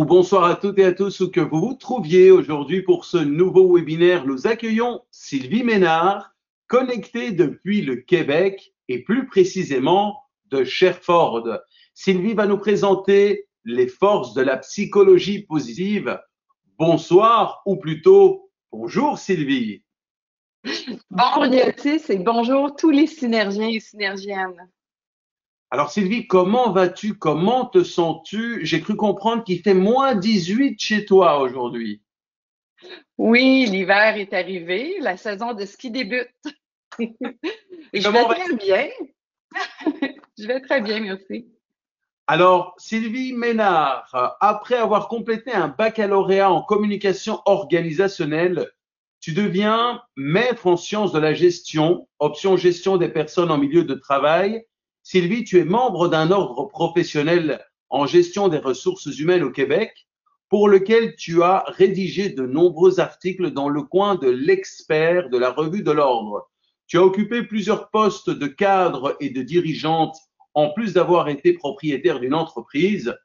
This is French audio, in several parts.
bonsoir à toutes et à tous, où que vous vous trouviez aujourd'hui pour ce nouveau webinaire. Nous accueillons Sylvie Ménard, connectée depuis le Québec et plus précisément de Sherford. Sylvie va nous présenter les forces de la psychologie positive. Bonsoir, ou plutôt bonjour Sylvie. Bonjour Yotis et bonjour tous les synergiens et synergiennes. Alors Sylvie, comment vas-tu? Comment te sens-tu? J'ai cru comprendre qu'il fait moins 18 chez toi aujourd'hui. Oui, l'hiver est arrivé, la saison de ski débute. Et Je vais comment va très bien. Je vais très bien, merci. Alors, Sylvie Ménard, après avoir complété un baccalauréat en communication organisationnelle, tu deviens maître en sciences de la gestion, option gestion des personnes en milieu de travail. Sylvie, tu es membre d'un ordre professionnel en gestion des ressources humaines au Québec, pour lequel tu as rédigé de nombreux articles dans le coin de l'expert de la revue de l'ordre. Tu as occupé plusieurs postes de cadre et de dirigeante en plus d'avoir été propriétaire d'une entreprise.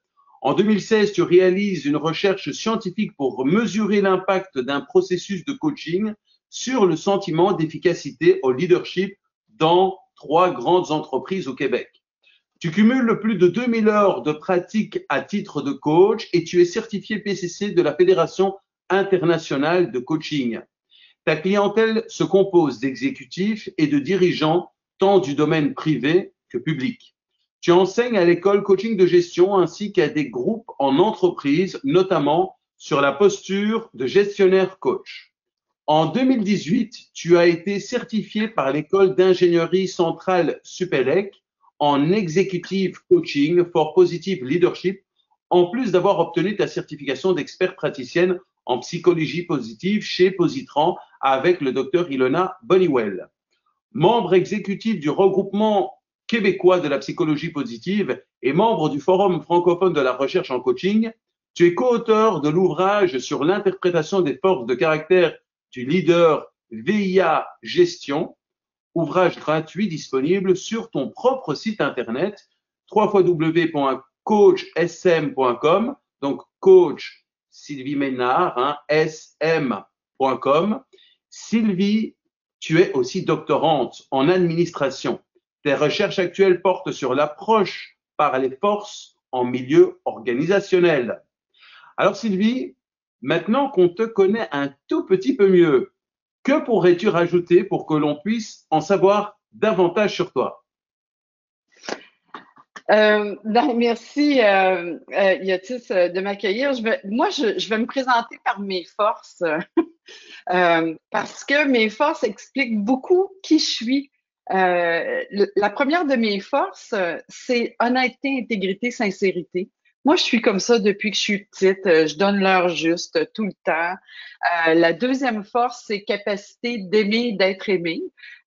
En 2016, tu réalises une recherche scientifique pour mesurer l'impact d'un processus de coaching sur le sentiment d'efficacité au leadership dans 3 grandes entreprises au Québec. Tu cumules plus de 2000 heures de pratique à titre de coach et tu es certifié PCC de la Fédération internationale de coaching. Ta clientèle se compose d'exécutifs et de dirigeants tant du domaine privé que public. Tu enseignes à l'école coaching de gestion ainsi qu'à des groupes en entreprise, notamment sur la posture de gestionnaire coach. En 2018, tu as été certifié par l'école d'ingénierie centrale Supélec en Executive Coaching for Positive Leadership, en plus d'avoir obtenu ta certification d'expert praticienne en psychologie positive chez Positran avec le docteur Ilona Bonniwell. Membre exécutif du regroupement québécois de la psychologie positive et membre du Forum francophone de la recherche en coaching, tu es co-auteur de l'ouvrage sur l'interprétation des forces de caractère du leader VIA Gestion, ouvrage gratuit disponible sur ton propre site internet www.coachsm.com, donc coach Sylvie Ménard, sm.com. Sylvie, tu es aussi doctorante en administration. Tes recherches actuelles portent sur l'approche par les forces en milieu organisationnel. Alors Sylvie, maintenant qu'on te connaît un tout petit peu mieux, que pourrais-tu rajouter pour que l'on puisse en savoir davantage sur toi? Merci, Yotis, de m'accueillir. Je vais me présenter par mes forces parce que mes forces expliquent beaucoup qui je suis. La première de mes forces, c'est honnêteté, intégrité, sincérité. Moi, je suis comme ça depuis que je suis petite. Je donne l'heure juste tout le temps. La deuxième force, c'est capacité d'aimer, d'être aimé.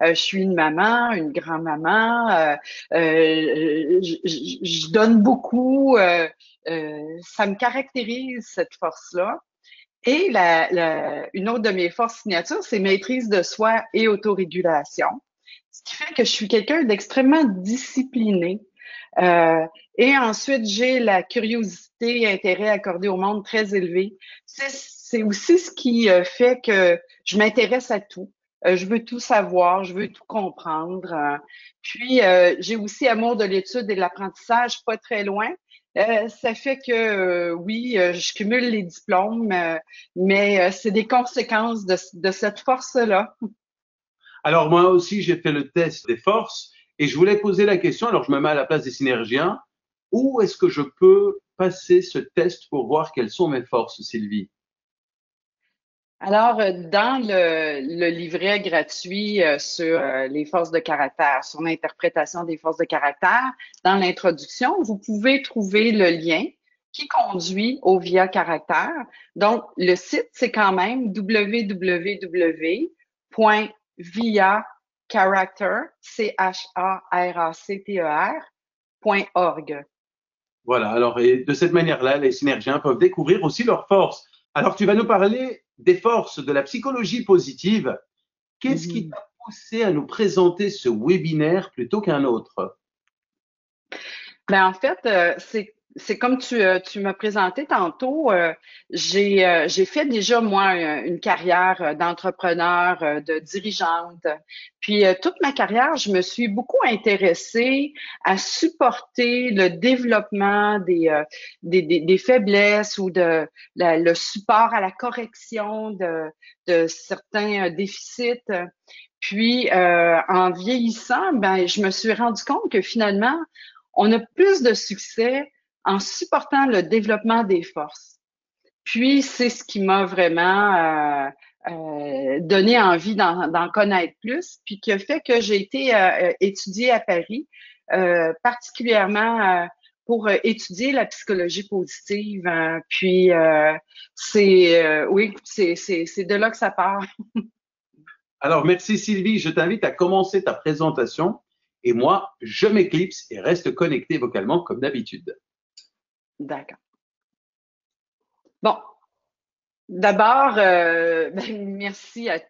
Je suis une maman, une grand-maman. Je donne beaucoup. Ça me caractérise, cette force-là. Et une autre de mes forces signatures, c'est maîtrise de soi et autorégulation. Ce qui fait que je suis quelqu'un d'extrêmement discipliné. Euh, et ensuite, j'ai la curiosité et intérêt accordé au monde très élevé. C'est aussi ce qui fait que je m'intéresse à tout. Je veux tout savoir, je veux tout comprendre. Puis, j'ai aussi amour de l'étude et de l'apprentissage, pas très loin. Ça fait que oui, je cumule les diplômes, mais c'est des conséquences de cette force-là. Alors moi aussi, j'ai fait le test des forces et je voulais poser la question, alors je me mets à la place des synergiens, où est-ce que je peux passer ce test pour voir quelles sont mes forces, Sylvie? Alors, dans le livret gratuit sur les forces de caractère, sur l'interprétation des forces de caractère, dans l'introduction, vous pouvez trouver le lien qui conduit au VIA caractère. Donc, le site, c'est quand même www.viacharacter.org. Voilà, alors et de cette manière-là, les synergiens peuvent découvrir aussi leurs forces. Alors tu vas nous parler des forces de la psychologie positive. Qu'est-ce qui Mhm. t'a poussé à nous présenter ce webinaire plutôt qu'un autre? Ben, en fait, c'est comme tu m'as présenté tantôt, j'ai fait déjà, moi, une carrière d'entrepreneur, de dirigeante. Puis, toute ma carrière, je me suis beaucoup intéressée à supporter le développement des faiblesses ou le support à la correction de certains déficits. Puis, en vieillissant, ben, je me suis rendu compte que finalement, on a plus de succès en supportant le développement des forces. Puis, c'est ce qui m'a vraiment donné envie d'en connaître plus, puis qui a fait que j'ai été étudier à Paris, particulièrement pour étudier la psychologie positive. Puis, oui, c'est de là que ça part. Alors, merci Sylvie. Je t'invite à commencer ta présentation. Et moi, je m'éclipse et reste connecté vocalement comme d'habitude. D'accord. Bon, d'abord, ben, merci à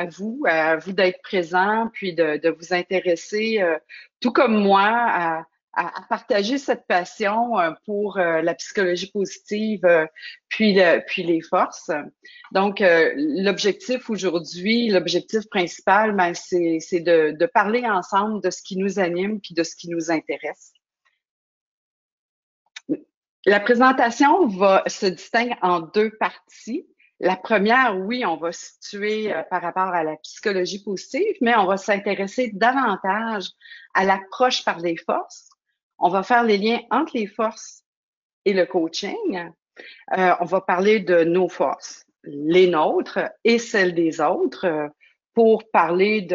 vous d'être présents, puis de vous intéresser, tout comme moi, à partager cette passion pour la psychologie positive, puis les forces. Donc, l'objectif aujourd'hui, l'objectif principal, ben, c'est de parler ensemble de ce qui nous anime, puis de ce qui nous intéresse. La présentation se distingue en deux parties. La première, oui, on va situer par rapport à la psychologie positive, mais on va s'intéresser davantage à l'approche par les forces. On va faire les liens entre les forces et le coaching. On va parler de nos forces, les nôtres et celles des autres, pour parler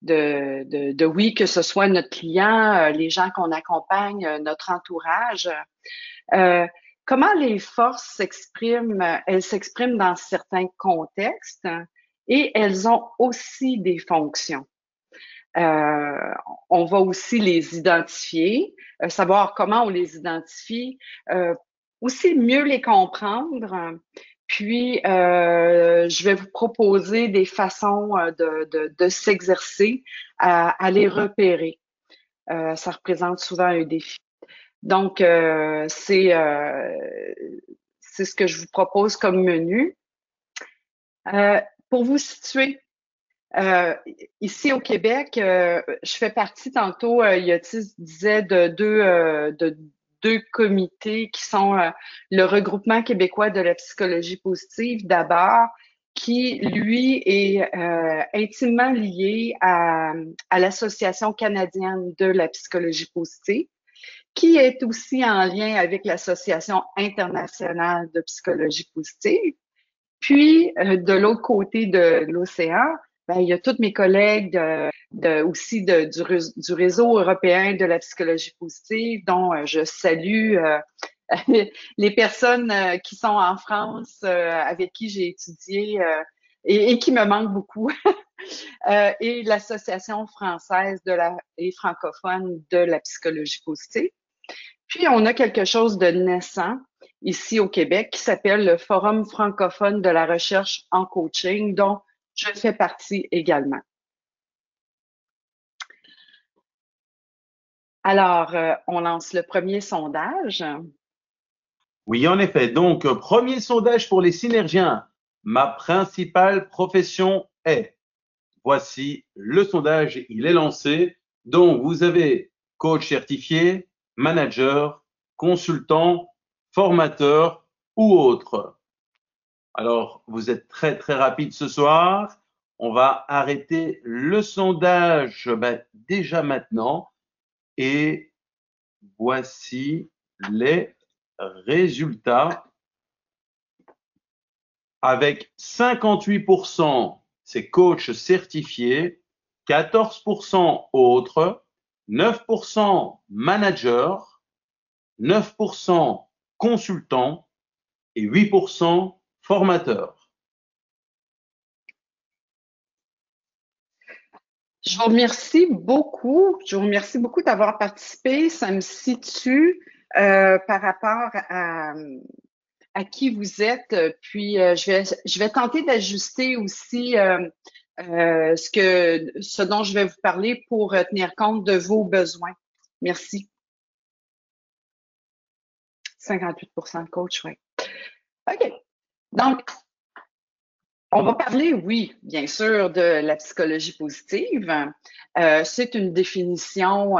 oui, que ce soit notre client, les gens qu'on accompagne, notre entourage. Euh, Comment les forces s'expriment? Elles s'expriment dans certains contextes et elles ont aussi des fonctions. Euh, on va aussi les identifier, savoir comment on les identifie, aussi mieux les comprendre. Puis, je vais vous proposer des façons de s'exercer à les repérer. Ça représente souvent un défi. Donc, c'est ce que je vous propose comme menu. Pour vous situer, euh, ici au Québec, je fais partie tantôt, Yotis disait de deux comités qui sont le Regroupement québécois de la psychologie positive d'abord, qui, lui, est intimement lié à l'Association canadienne de la psychologie positive, qui est aussi en lien avec l'Association internationale de psychologie positive. Puis, de l'autre côté de l'océan, ben, il y a tous mes collègues du réseau européen de la psychologie positive, dont je salue les personnes qui sont en France, avec qui j'ai étudié et qui me manquent beaucoup, et l'Association française et francophone de la psychologie positive. Puis, on a quelque chose de naissant ici au Québec qui s'appelle le Forum francophone de la recherche en coaching, dont je fais partie également. Alors, on lance le premier sondage. Oui, en effet. Donc, premier sondage pour les synergiens. Ma principale profession est. Voici le sondage, il est lancé. Donc, vous avez coach certifié, manager, consultant, formateur ou autre. Alors, vous êtes très, très rapide ce soir. On va arrêter le sondage déjà maintenant. Et voici les résultats. Avec 58%, c'est coach certifié, 14% autres, 9% manager, 9% consultant et 8% formateur. Je vous remercie beaucoup. Je vous remercie beaucoup d'avoir participé. Ça me situe par rapport à qui vous êtes. Puis, je vais tenter d'ajuster aussi ce dont je vais vous parler pour tenir compte de vos besoins. Merci. 58% de coach, oui. OK. Donc, on va parler, oui, bien sûr, de la psychologie positive. C'est une définition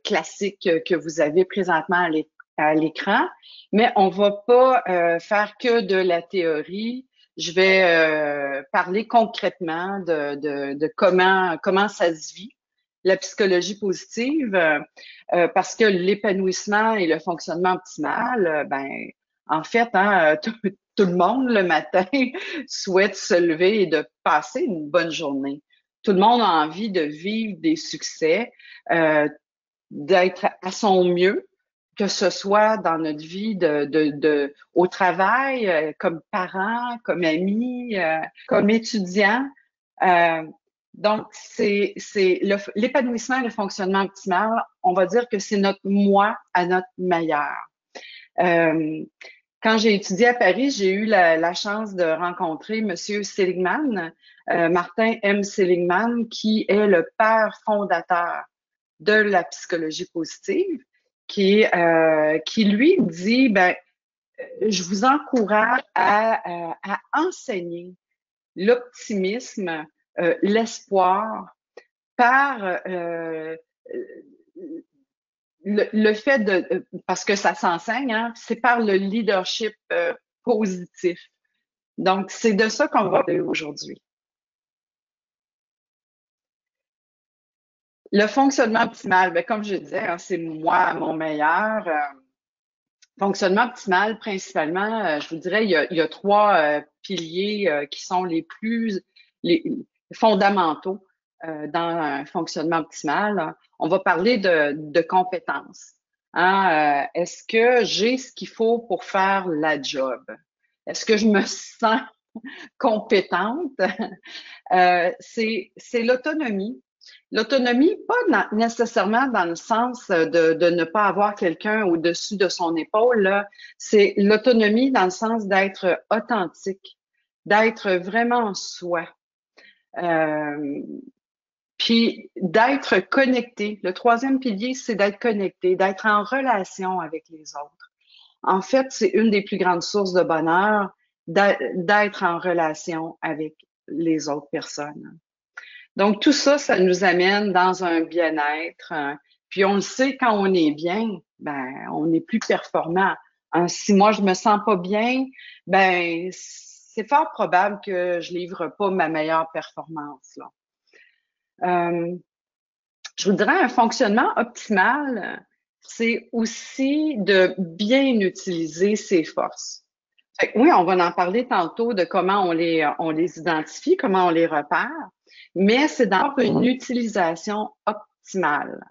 classique que vous avez présentement à l'écran, mais on va pas faire que de la théorie. Je vais parler concrètement de comment ça se vit, la psychologie positive, parce que l'épanouissement et le fonctionnement optimal, ben, en fait, hein, tout le monde le matin souhaite se lever et de passer une bonne journée. Tout le monde a envie de vivre des succès, d'être à son mieux, que ce soit dans notre vie au travail, comme parents, comme amis, comme étudiants. Donc, c'est l'épanouissement et le fonctionnement optimal, on va dire que c'est notre moi à notre meilleur. Quand j'ai étudié à Paris, j'ai eu la chance de rencontrer Monsieur Seligman, Martin M. Seligman, qui est le père fondateur de la psychologie positive, qui lui dit, ben, je vous encourage à enseigner l'optimisme, l'espoir par le fait parce que ça s'enseigne, hein, c'est par le leadership positif. Donc, c'est de ça qu'on va parler aujourd'hui. Le fonctionnement optimal, bien, comme je disais, hein, c'est moi mon meilleur. Fonctionnement optimal, principalement, je vous dirais, il y a trois piliers qui sont les fondamentaux dans un fonctionnement optimal. On va parler de compétences. Hein? Est-ce que j'ai ce qu'il faut pour faire la job? Est-ce que je me sens compétente? C'est l'autonomie. L'autonomie, pas nécessairement dans le sens de ne pas avoir quelqu'un au-dessus de son épaule, c'est l'autonomie dans le sens d'être authentique, d'être vraiment soi, puis d'être connecté. Le troisième pilier, c'est d'être connecté, d'être en relation avec les autres. En fait, c'est une des plus grandes sources de bonheur d'être en relation avec les autres personnes. Donc, tout ça, ça nous amène dans un bien-être. Puis on le sait, quand on est bien, ben, on est plus performant. Si moi, je me sens pas bien, ben, c'est fort probable que je livre pas ma meilleure performance, là. Je vous dirais, un fonctionnement optimal, c'est aussi de bien utiliser ses forces. Fait que oui, on va en parler tantôt de comment on les identifie, comment on les repère, mais c'est d'avoir une utilisation optimale.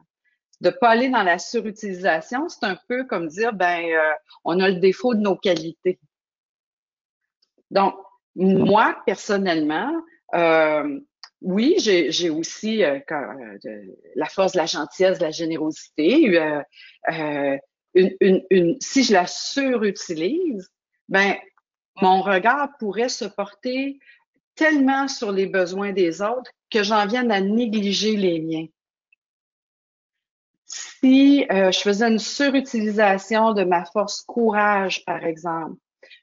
De pas aller dans la surutilisation, c'est un peu comme dire, ben, on a le défaut de nos qualités. Donc, moi, personnellement, oui, j'ai aussi la force de la gentillesse, de la générosité. Si je la surutilise, ben, mon regard pourrait se porter tellement sur les besoins des autres que j'en vienne à négliger les miens. Si je faisais une surutilisation de ma force courage, par exemple,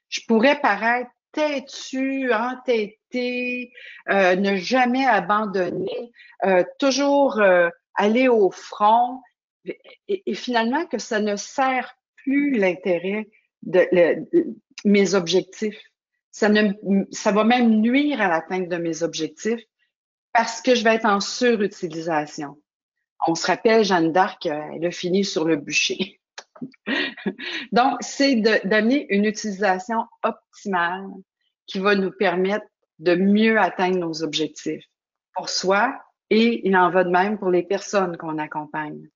je pourrais paraître têtu, entêté, ne jamais abandonner, toujours aller au front, et finalement que ça ne sert plus l'intérêt de mes objectifs. Ça va même nuire à l'atteinte de mes objectifs parce que je vais être en surutilisation. On se rappelle, Jeanne d'Arc, elle a fini sur le bûcher. Donc, c'est d'amener une utilisation optimale qui va nous permettre de mieux atteindre nos objectifs pour soi et il en va de même pour les personnes qu'on accompagne.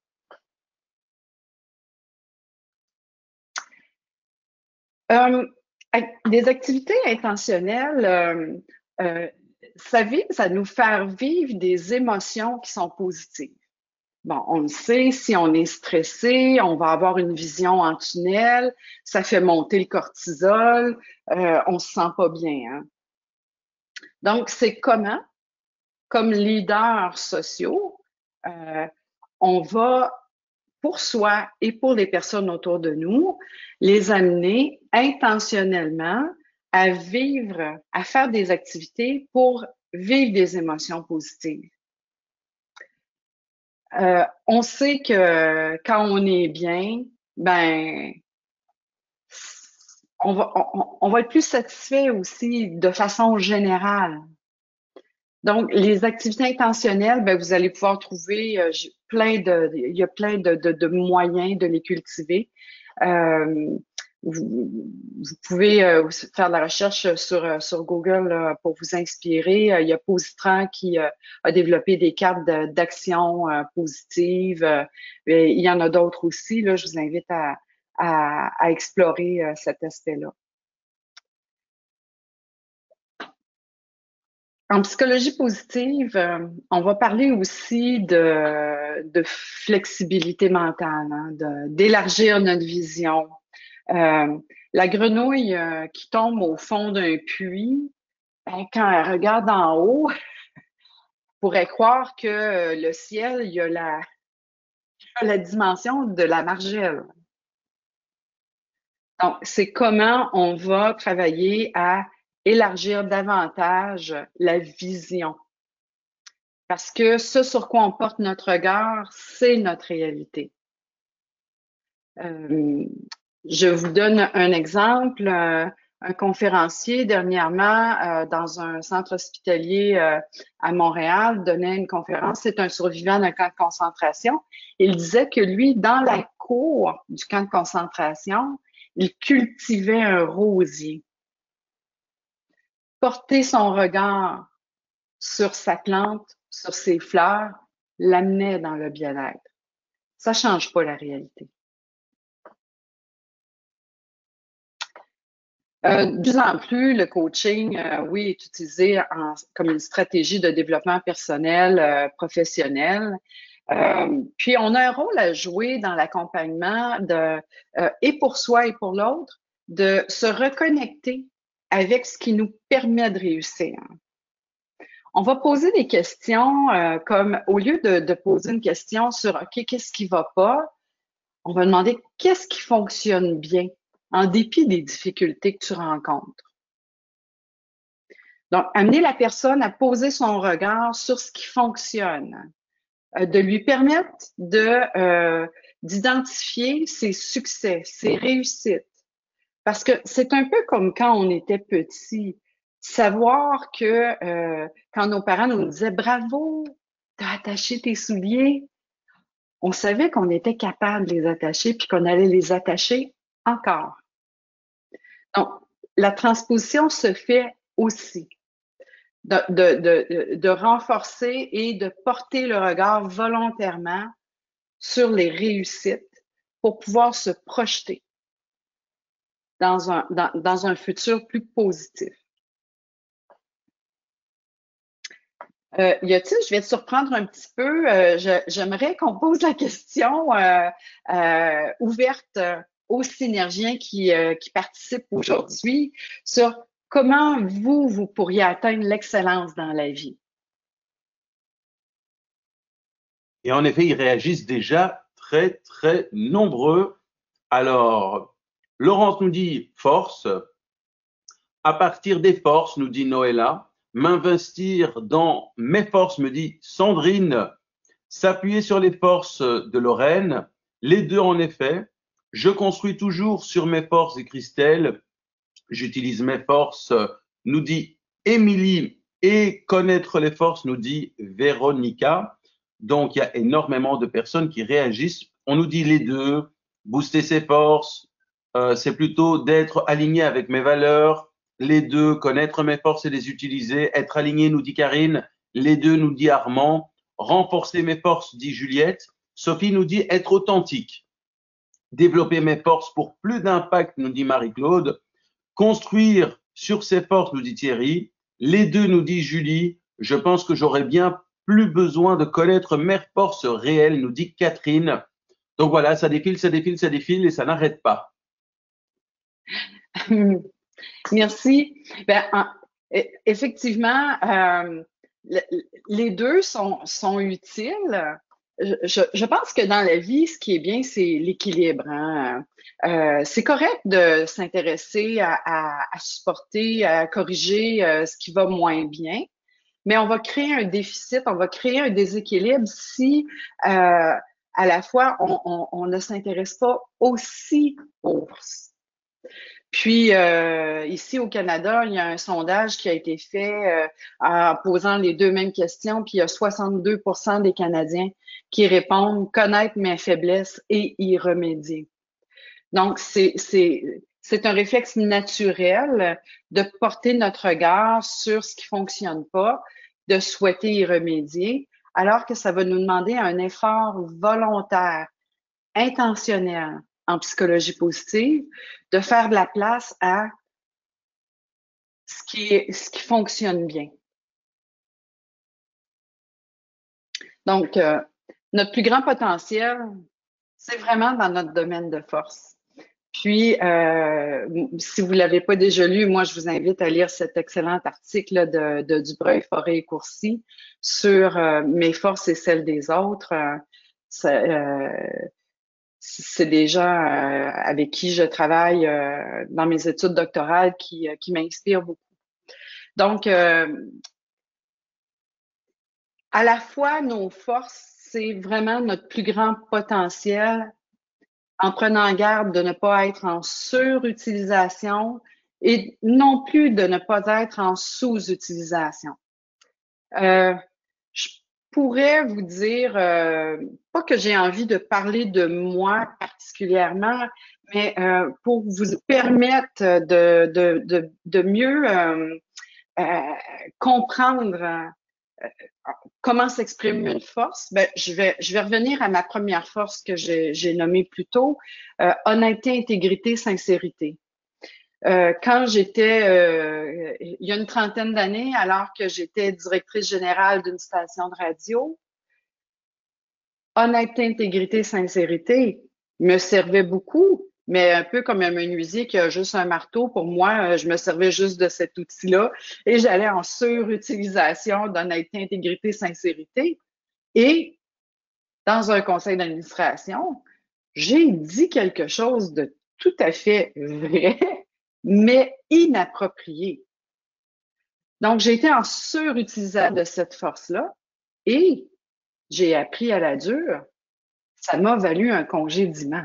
Des activités intentionnelles, ça vise à nous faire vivre des émotions qui sont positives. Bon, on le sait, si on est stressé, on va avoir une vision en tunnel, ça fait monter le cortisol, on se sent pas bien. Hein? Donc, c'est comment, comme leaders sociaux, on va pour soi et pour les personnes autour de nous, les amener intentionnellement à vivre, à faire des activités pour vivre des émotions positives. On sait que quand on est bien, ben, on va être plus satisfait aussi de façon générale. Donc, les activités intentionnelles, ben, vous allez pouvoir trouver il y a plein de moyens de les cultiver. Vous pouvez faire de la recherche sur Google pour vous inspirer. Il y a Positran qui a développé des cartes d'action positive. Il y en a d'autres aussi. Là, je vous invite à explorer cet aspect-là. En psychologie positive, on va parler aussi de flexibilité mentale, hein, d'élargir notre vision. La grenouille qui tombe au fond d'un puits, ben, quand elle regarde en haut, pourrait croire que le ciel, il y a la dimension de la margelle. Donc, c'est comment on va travailler à élargir davantage la vision. Parce que ce sur quoi on porte notre regard, c'est notre réalité. Je vous donne un exemple. Un conférencier dernièrement dans un centre hospitalier à Montréal donnait une conférence. C'est un survivant d'un camp de concentration. Il disait que lui, dans la cour du camp de concentration, il cultivait un rosier. Porter son regard sur sa plante, sur ses fleurs, l'amenait dans le bien-être. Ça change pas la réalité. De plus en plus, le coaching, oui, est utilisé comme une stratégie de développement personnel, professionnel. Puis, on a un rôle à jouer dans l'accompagnement et pour soi et pour l'autre, de se reconnecter avec ce qui nous permet de réussir. On va poser des questions comme, au lieu de poser une question sur, OK, qu'est-ce qui va pas? On va demander, qu'est-ce qui fonctionne bien en dépit des difficultés que tu rencontres? Donc, amener la personne à poser son regard sur ce qui fonctionne, de lui permettre d'identifier ses succès, ses réussites. Parce que c'est un peu comme quand on était petit. Savoir que quand nos parents nous disaient bravo, t'as attaché tes souliers, on savait qu'on était capable de les attacher puis qu'on allait les attacher encore. Donc, la transposition se fait aussi de renforcer et de porter le regard volontairement sur les réussites pour pouvoir se projeter dans un futur plus positif. Je vais te surprendre un petit peu. J'aimerais qu'on pose la question ouverte aux synergiens qui participent aujourd'hui sur comment vous pourriez atteindre l'excellence dans la vie. Et en effet, ils réagissent déjà très, très nombreux. Alors, Laurence nous dit force. À partir des forces, nous dit Noëlla. M'investir dans mes forces, me dit Sandrine. S'appuyer sur les forces de Lorraine. Les deux, en effet. Je construis toujours sur mes forces, et Christelle. J'utilise mes forces, nous dit Émilie. Et connaître les forces, nous dit Véronica. Donc, il y a énormément de personnes qui réagissent. On nous dit les deux. Booster ses forces, c'est plutôt d'être aligné avec mes valeurs. Les deux, connaître mes forces et les utiliser. Être aligné, nous dit Karine. Les deux, nous dit Armand. Renforcer mes forces, dit Juliette. Sophie nous dit être authentique. Développer mes forces pour plus d'impact, nous dit Marie-Claude. Construire sur ses forces, nous dit Thierry. Les deux, nous dit Julie. Je pense que j'aurais bien plus besoin de connaître mes forces réelles, nous dit Catherine. Donc voilà, ça défile, ça défile, ça défile et ça n'arrête pas. Merci. Effectivement, les deux sont utiles. je pense que dans la vie, ce qui est bien, c'est l'équilibre, hein. C'est correct de s'intéresser à supporter, à corriger ce qui va moins bien, mais on va créer un déficit, on va créer un déséquilibre si à la fois on ne s'intéresse pas aussi aux puis, ici au Canada, il y a un sondage qui a été fait en posant les deux mêmes questions, puis il y a 62 des Canadiens qui répondent connaître mes faiblesses et y remédier. Donc, c'est un réflexe naturel de porter notre regard sur ce qui fonctionne pas, de souhaiter y remédier, alors que ça va nous demander un effort volontaire, intentionnel en psychologie positive, de faire de la place à ce qui fonctionne bien. Donc, notre plus grand potentiel, c'est vraiment dans notre domaine de force. Puis, si vous l'avez pas déjà lu, moi, je vous invite à lire cet excellent article de Dubreuil, Forêt et Courcy sur mes forces et celles des autres. C'est des gens avec qui je travaille dans mes études doctorales qui m'inspirent beaucoup. Donc, à la fois, nos forces, c'est vraiment notre plus grand potentiel en prenant garde de ne pas être en surutilisation et non plus de ne pas être en sous-utilisation. Je pourrais vous dire, pas que j'ai envie de parler de moi particulièrement, mais pour vous permettre de mieux comprendre comment s'exprime une force, ben, je vais revenir à ma première force que j'ai nommée plus tôt, honnêteté, intégrité, sincérité. Quand j'étais, il y a une trentaine d'années, alors que j'étais directrice générale d'une station de radio, honnêteté, intégrité, sincérité me servait beaucoup, mais un peu comme un menuisier qui a juste un marteau, pour moi, je me servais juste de cet outil-là et j'allais en surutilisation d'honnêteté, intégrité, sincérité. Et dans un conseil d'administration, j'ai dit quelque chose de tout à fait vrai, mais inapproprié. Donc, j'ai été en surutilisation de cette force-là et j'ai appris à la dure. Ça m'a valu un congédiement.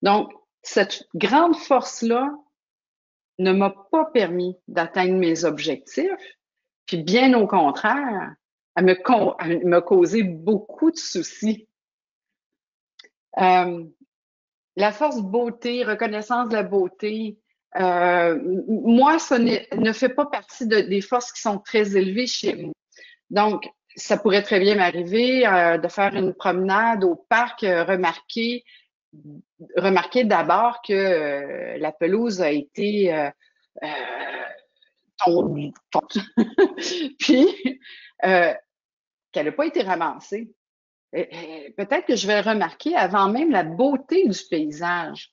Donc, cette grande force-là ne m'a pas permis d'atteindre mes objectifs, puis bien au contraire, elle me causé beaucoup de soucis. La force beauté, reconnaissance de la beauté, moi, ça ne fait pas partie des forces qui sont très élevées chez moi. Donc, ça pourrait très bien m'arriver de faire une promenade au parc, remarquer d'abord que la pelouse a été tondue, puis qu'elle n'a pas été ramassée. Peut-être que je vais remarquer avant même la beauté du paysage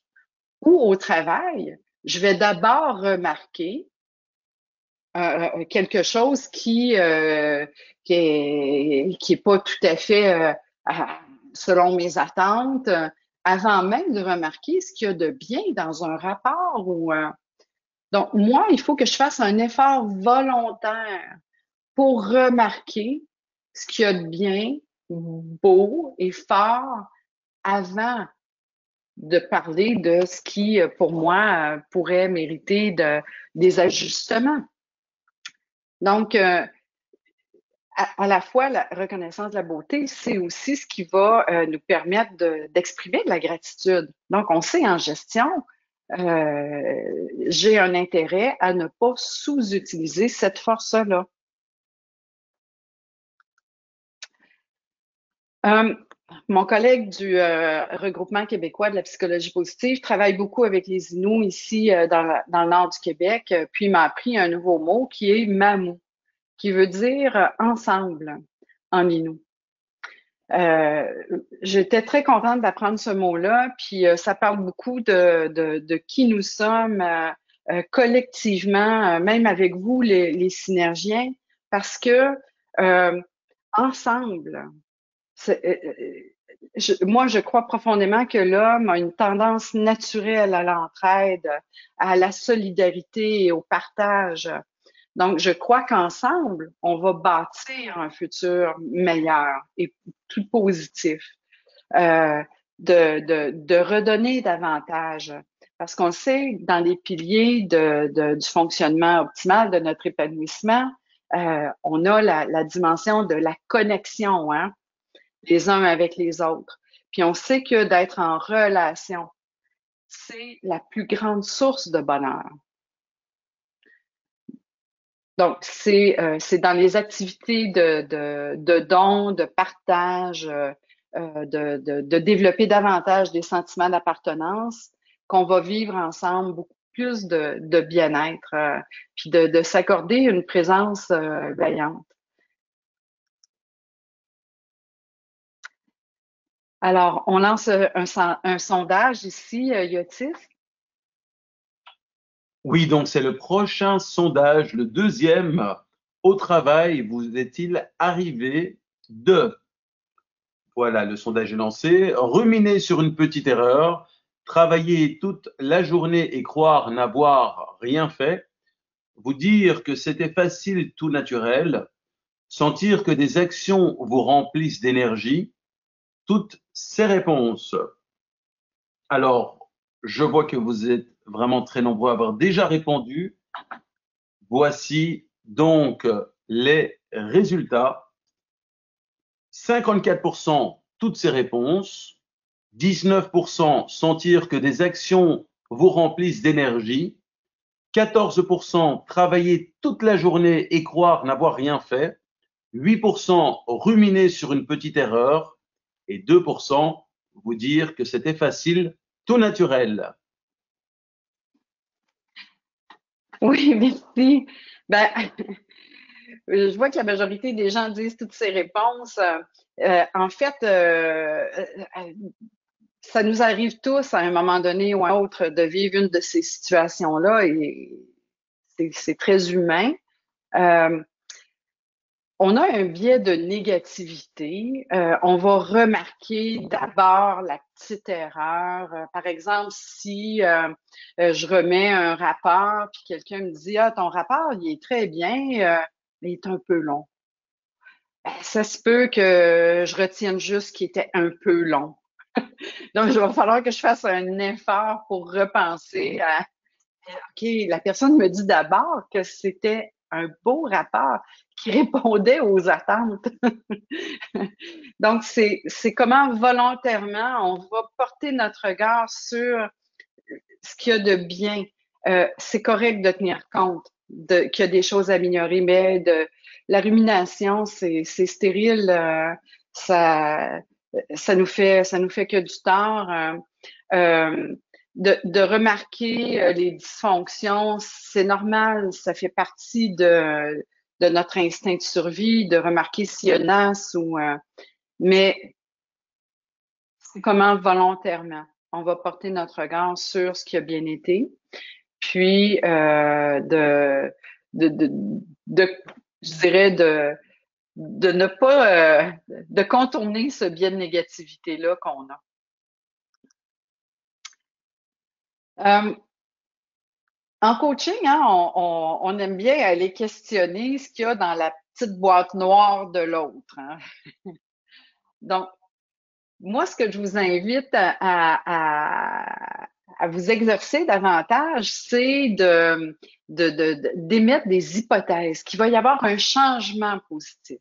ou au travail, je vais d'abord remarquer quelque chose qui est pas tout à fait selon mes attentes, avant même de remarquer ce qu'il y a de bien dans un rapport ou donc moi, il faut que je fasse un effort volontaire pour remarquer ce qu'il y a de bien, beau et fort avant de parler de ce qui, pour moi, pourrait mériter des ajustements. Donc, à la fois, la reconnaissance de la beauté, c'est aussi ce qui va nous permettre d'exprimer de la gratitude. Donc, on sait en gestion, j'ai un intérêt à ne pas sous-utiliser cette force-là. Mon collègue du regroupement québécois de la psychologie positive travaille beaucoup avec les Inuits ici dans le nord du Québec, puis il m'a appris un nouveau mot qui est mamu, qui veut dire ensemble en Inuit. J'étais très contente d'apprendre ce mot-là, puis ça parle beaucoup de qui nous sommes collectivement, même avec vous, les synergiens, parce que ensemble, moi, je crois profondément que l'homme a une tendance naturelle à l'entraide, à la solidarité et au partage. Donc, je crois qu'ensemble, on va bâtir un futur meilleur et plus positif, euh, de redonner davantage. Parce qu'on sait, dans les piliers du fonctionnement optimal de notre épanouissement, on a la dimension de la connexion, hein, les uns avec les autres. Puis on sait que d'être en relation, c'est la plus grande source de bonheur. Donc, c'est dans les activités de don, de partage, de développer davantage des sentiments d'appartenance qu'on va vivre ensemble beaucoup plus de bien-être, puis de s'accorder une présence veillante. Alors, on lance un sondage ici, Yotis. Oui, donc c'est le prochain sondage, le deuxième. Au travail, vous est-il arrivé de, voilà, le sondage est lancé, ruminer sur une petite erreur, travailler toute la journée et croire n'avoir rien fait, vous dire que c'était facile, tout naturel, sentir que des actions vous remplissent d'énergie, toutes ces réponses. Alors, je vois que vous êtes vraiment très nombreux à avoir déjà répondu. Voici donc les résultats. 54% toutes ces réponses, 19% sentir que des actions vous remplissent d'énergie, 14% travailler toute la journée et croire n'avoir rien fait, 8% ruminer sur une petite erreur et 2% vous dire que c'était facile, tout naturel. Oui, merci. Ben, je vois que la majorité des gens disent toutes ces réponses. En fait, ça nous arrive tous à un moment donné ou à un autre de vivre une de ces situations-là et c'est très humain. Euh, on a un biais de négativité. On va remarquer d'abord la petite erreur. Par exemple, si je remets un rapport puis quelqu'un me dit ah ton rapport il est très bien, mais il est un peu long. Ben, ça se peut que je retienne juste qu'il était un peu long. Donc, il va falloir que je fasse un effort pour repenser à OK, la personne me dit d'abord que c'était un beau rapport qui répondait aux attentes. Donc, c'est comment volontairement on va porter notre regard sur ce qu'il y a de bien. C'est correct de tenir compte qu'il y a des choses à améliorer, mais la rumination, c'est stérile. Ça, ça nous fait que du tort. De remarquer les dysfonctions, c'est normal, ça fait partie de notre instinct de survie, de remarquer s'il y a une as ou mais c'est comment volontairement on va porter notre regard sur ce qui a bien été, puis de, de, de je dirais de ne pas de contourner ce biais de négativité-là qu'on a. En coaching, hein, on aime bien aller questionner ce qu'il y a dans la petite boîte noire de l'autre, hein. Donc, moi, ce que je vous invite à vous exercer davantage, c'est d'émettre des hypothèses, qu'il va y avoir un changement positif.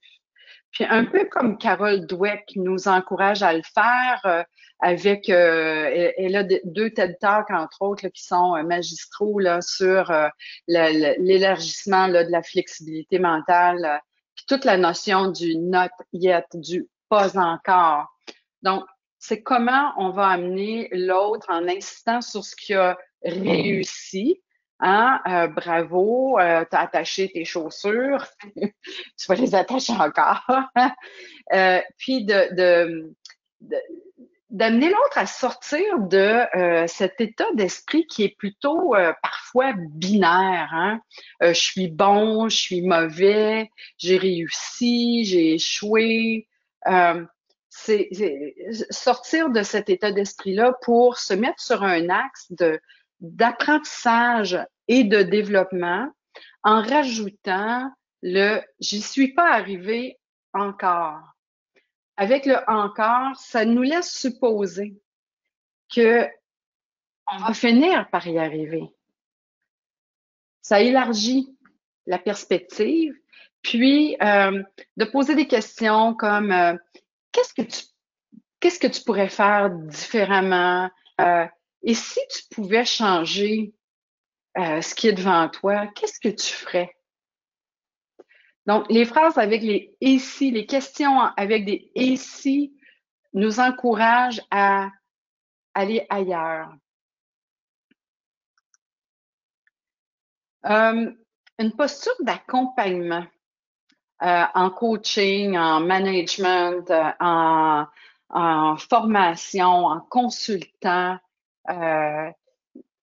Puis un peu comme Carole Dweck nous encourage à le faire avec, elle a deux TED Talks, entre autres, là, qui sont magistraux là, sur l'élargissement là, de la flexibilité mentale, puis toute la notion du not yet, du pas encore. Donc, c'est comment on va amener l'autre en insistant sur ce qui a réussi. Hein? Bravo, t'as attaché tes chaussures, tu vas les attacher encore. Puis d'amener l'autre à sortir de cet état d'esprit qui est plutôt parfois binaire. Hein? Je suis bon, je suis mauvais, j'ai réussi, j'ai échoué. c'est sortir de cet état d'esprit-là pour se mettre sur un axe d'apprentissage et de développement en rajoutant le j'y suis pas arrivé encore. Avec le encore, ça nous laisse supposer que on va finir par y arriver. Ça élargit la perspective, puis de poser des questions comme qu'est-ce que tu pourrais faire différemment? Et si tu pouvais changer ce qui est devant toi, qu'est-ce que tu ferais? Donc, les phrases avec les et si, les questions avec des et si nous encouragent à aller ailleurs. Une posture d'accompagnement en coaching, en management, en formation, en consultant,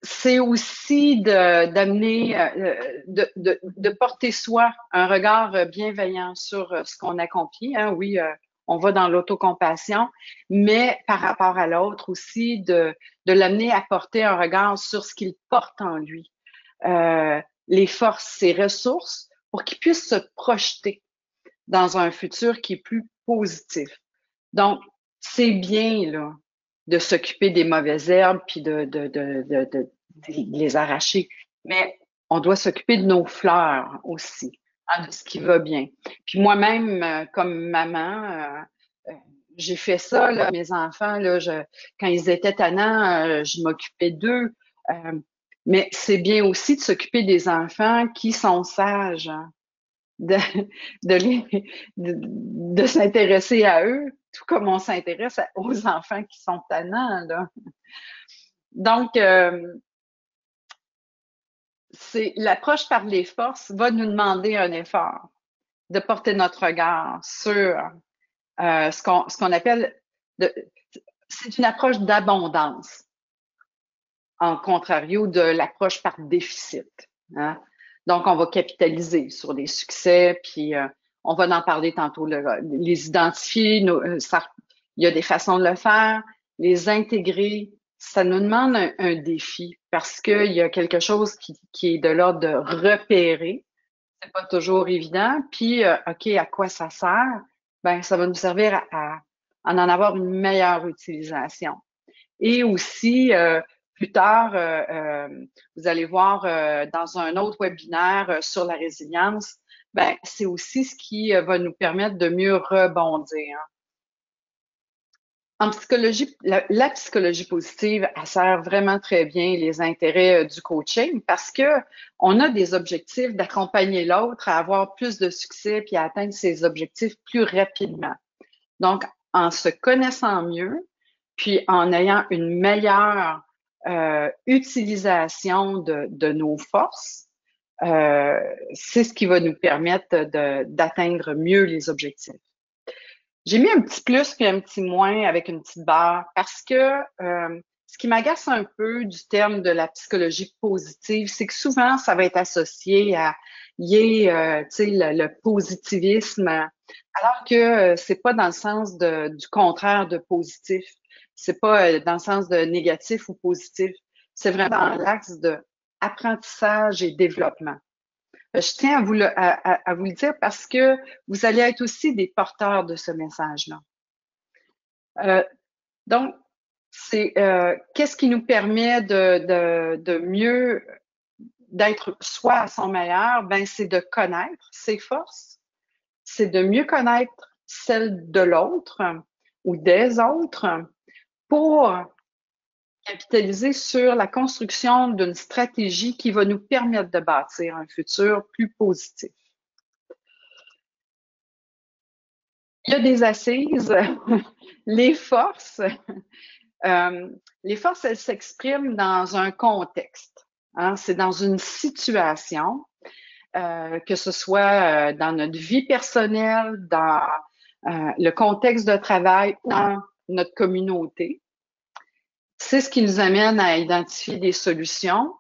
c'est aussi d'amener, de porter soi un regard bienveillant sur ce qu'on accomplit. Hein. Oui, on va dans l'autocompassion, mais par rapport à l'autre aussi, de l'amener à porter un regard sur ce qu'il porte en lui, les forces, ses ressources, pour qu'il puisse se projeter dans un futur qui est plus positif. Donc, c'est bien là de s'occuper des mauvaises herbes puis de les arracher, mais on doit s'occuper de nos fleurs aussi, hein, de ce qui va bien. Puis moi-même, comme maman, j'ai fait ça, là, mes enfants, là, quand ils étaient tannants, je m'occupais d'eux. Mais c'est bien aussi de s'occuper des enfants qui sont sages, hein, de, de s'intéresser à eux, tout comme on s'intéresse aux enfants qui sont tannants, là. Donc, c'est l'approche par les forces va nous demander un effort, de porter notre regard sur ce qu'on appelle, c'est une approche d'abondance, en contrario de l'approche par déficit. Hein? Donc, on va capitaliser sur les succès, puis on va en parler tantôt, les identifier, il y a des façons de le faire, les intégrer. Ça nous demande un défi parce qu'il y a quelque chose qui est de l'ordre de repérer. C'est pas toujours évident. Puis, OK, à quoi ça sert? Ben, ça va nous servir à en avoir une meilleure utilisation. Et aussi, plus tard, vous allez voir dans un autre webinaire sur la résilience, ben, c'est aussi ce qui va nous permettre de mieux rebondir. En psychologie, la psychologie positive, elle sert vraiment très bien les intérêts du coaching parce que on a des objectifs d'accompagner l'autre à avoir plus de succès puis à atteindre ses objectifs plus rapidement. Donc, en se connaissant mieux, puis en ayant une meilleure utilisation de nos forces, c'est ce qui va nous permettre d'atteindre mieux les objectifs. J'ai mis un petit plus puis un petit moins avec une petite barre parce que ce qui m'agace un peu du terme de la psychologie positive, c'est que souvent, ça va être associé à le positivisme, alors que c'est pas dans le sens du contraire de positif. C'est pas dans le sens de négatif ou positif. C'est vraiment dans l'axe de apprentissage et développement. Je tiens à vous le dire parce que vous allez être aussi des porteurs de ce message-là. Donc, c'est qu'est-ce qui nous permet de mieux d'être soi à son meilleur? Ben, c'est de connaître ses forces, c'est de mieux connaître celles de l'autre ou des autres pour capitaliser sur la construction d'une stratégie qui va nous permettre de bâtir un futur plus positif. Il y a des assises, les forces. Les forces, elles s'expriment dans un contexte. Hein? C'est dans une situation, que ce soit dans notre vie personnelle, dans le contexte de travail ou dans notre communauté. C'est ce qui nous amène à identifier des solutions.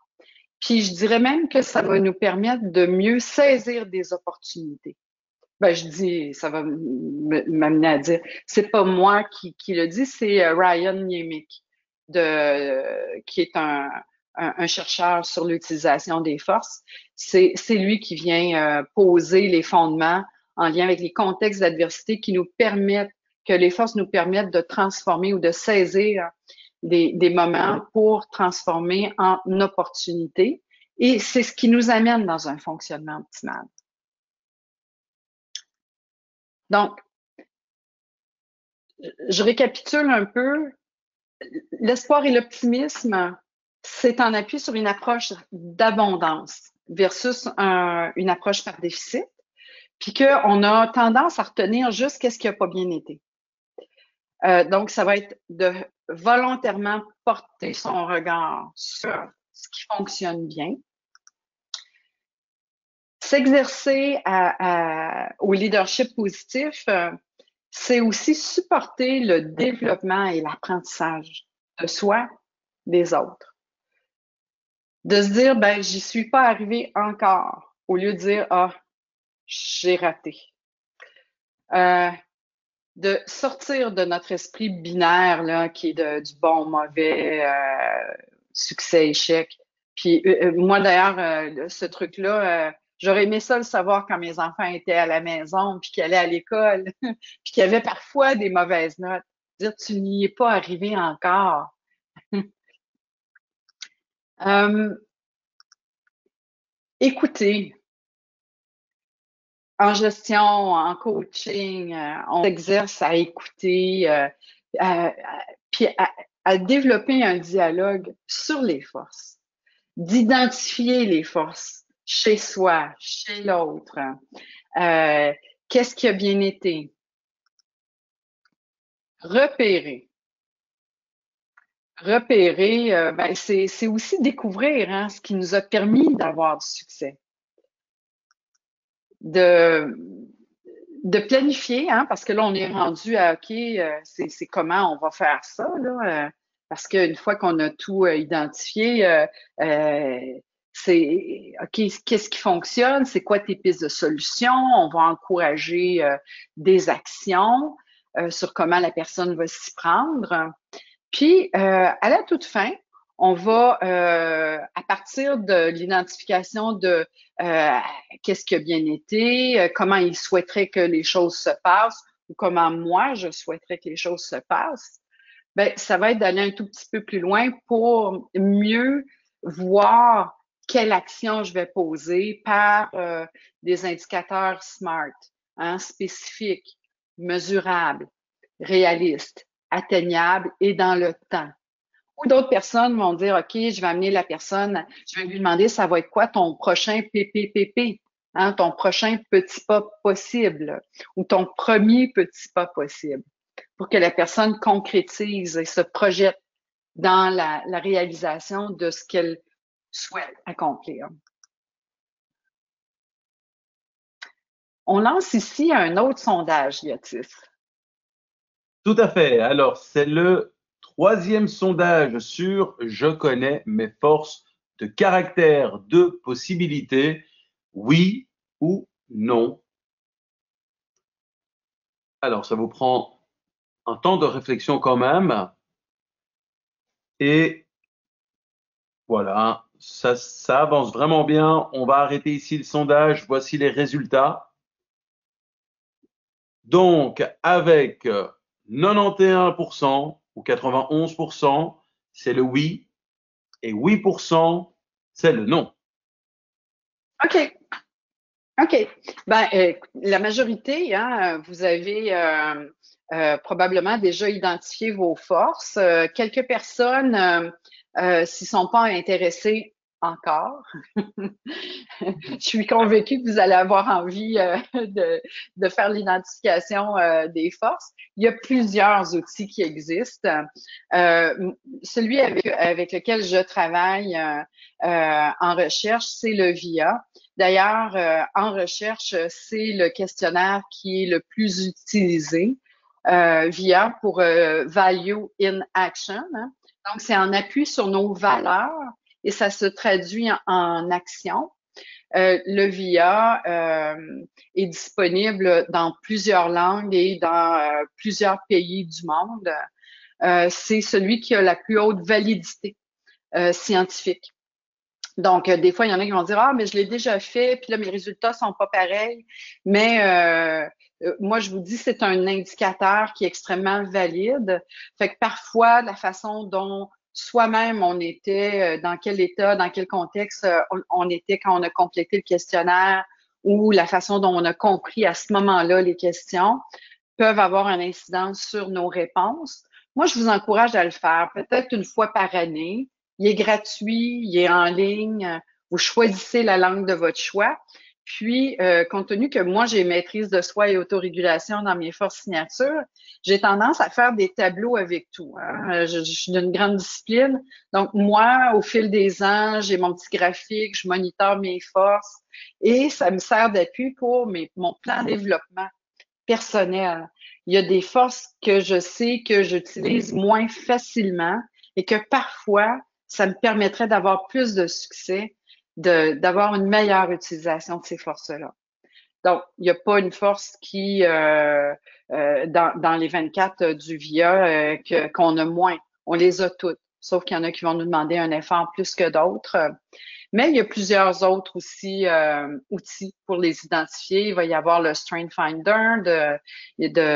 Puis je dirais même que ça va nous permettre de mieux saisir des opportunités. Ben, je dis, ça va m'amener à dire, c'est pas moi qui le dit, c'est Ryan Niemiec, qui est un chercheur sur l'utilisation des forces. C'est lui qui vient poser les fondements en lien avec les contextes d'adversité qui nous permettent, que les forces nous permettent de transformer ou de saisir des moments pour transformer en opportunités. Et c'est ce qui nous amène dans un fonctionnement optimal. Donc, je récapitule un peu. L'espoir et l'optimisme, c'est en appui sur une approche d'abondance versus une approche par déficit, puis qu'on a tendance à retenir juste qu'est-ce qui n'a pas bien été. Donc, ça va être de volontairement porter son regard sur ce qui fonctionne bien, s'exercer au leadership positif, c'est aussi supporter le développement et l'apprentissage de soi, des autres. De se dire, ben, j'y suis pas arrivé encore, au lieu de dire, ah, j'ai raté. De sortir de notre esprit binaire, là, qui est du bon, mauvais, succès, échec. Puis moi, d'ailleurs, ce truc-là, j'aurais aimé ça le savoir quand mes enfants étaient à la maison, puis qu'ils allaient à l'école, puis qu'il y avait parfois des mauvaises notes. Dire, tu n'y es pas arrivé encore. Écoutez, en gestion, en coaching, on s'exerce à écouter, puis à développer un dialogue sur les forces, d'identifier les forces chez soi, chez l'autre. Qu'est-ce qui a bien été? Repérer. Ben c'est aussi découvrir hein, ce qui nous a permis d'avoir du succès. De planifier, hein, parce que là, on est rendu à OK, c'est comment on va faire ça, là, parce qu'une fois qu'on a tout identifié, c'est OK, qu'est-ce qui fonctionne, c'est quoi tes pistes de solutions, on va encourager des actions sur comment la personne va s'y prendre. Puis, à la toute fin, on va, à partir de l'identification de qu'est-ce qui a bien été, comment il souhaiterait que les choses se passent ou comment moi, je souhaiterais que les choses se passent, ben, ça va être d'aller un tout petit peu plus loin pour mieux voir quelle action je vais poser par des indicateurs SMART, hein, spécifiques, mesurables, réalistes, atteignables et dans le temps. Ou d'autres personnes vont dire, OK, je vais amener la personne, je vais lui demander, ça va être quoi ton prochain PPPP, hein, ton prochain petit pas possible ou ton premier petit pas possible pour que la personne concrétise et se projette dans la réalisation de ce qu'elle souhaite accomplir. On lance ici un autre sondage, Yotis. Tout à fait. Alors, c'est le troisième sondage sur Je connais mes forces de caractère, de possibilités, oui ou non. Alors, ça vous prend un temps de réflexion quand même. Et voilà, ça avance vraiment bien. On va arrêter ici le sondage. Voici les résultats. Donc, avec 91% ou 91%, c'est le oui et 8%, c'est le non. OK. OK. Ben, la majorité, hein, vous avez probablement déjà identifié vos forces. Quelques personnes s'y sont pas intéressées encore. Je suis convaincue que vous allez avoir envie de faire l'identification des forces. Il y a plusieurs outils qui existent. Celui avec lequel je travaille en recherche, c'est le VIA. D'ailleurs, en recherche, c'est le questionnaire qui est le plus utilisé, VIA pour Value in Action. Hein. Donc, c'est en appui sur nos valeurs et ça se traduit en action. Le VIA est disponible dans plusieurs langues et dans plusieurs pays du monde. C'est celui qui a la plus haute validité scientifique. Donc, des fois, il y en a qui vont dire, ah, mais je l'ai déjà fait, puis là, mes résultats sont pas pareils. Mais moi, je vous dis, c'est un indicateur qui est extrêmement valide. Fait que parfois, la façon dont soi-même on était, dans quel état, dans quel contexte on était quand on a complété le questionnaire, ou la façon dont on a compris à ce moment-là les questions, peuvent avoir une incidence sur nos réponses. Moi, je vous encourage à le faire, peut-être une fois par année. Il est gratuit, il est en ligne. Vous choisissez la langue de votre choix. Puis, compte tenu que moi, j'ai maîtrise de soi et autorégulation dans mes forces signatures, j'ai tendance à faire des tableaux avec tout, hein. Je suis d'une grande discipline. Donc, moi, au fil des ans, j'ai mon petit graphique, je monitore mes forces et ça me sert d'appui pour mon plan de développement personnel. Il y a des forces que je sais que j'utilise moins facilement et que parfois, ça me permettrait d'avoir plus de succès, d'avoir une meilleure utilisation de ces forces-là. Donc, il n'y a pas une force qui, dans les 24 du VIA, qu'on a moins. On les a toutes. Sauf qu'il y en a qui vont nous demander un effort plus que d'autres. Mais il y a plusieurs autres aussi outils pour les identifier. Il va y avoir le Strength Finder de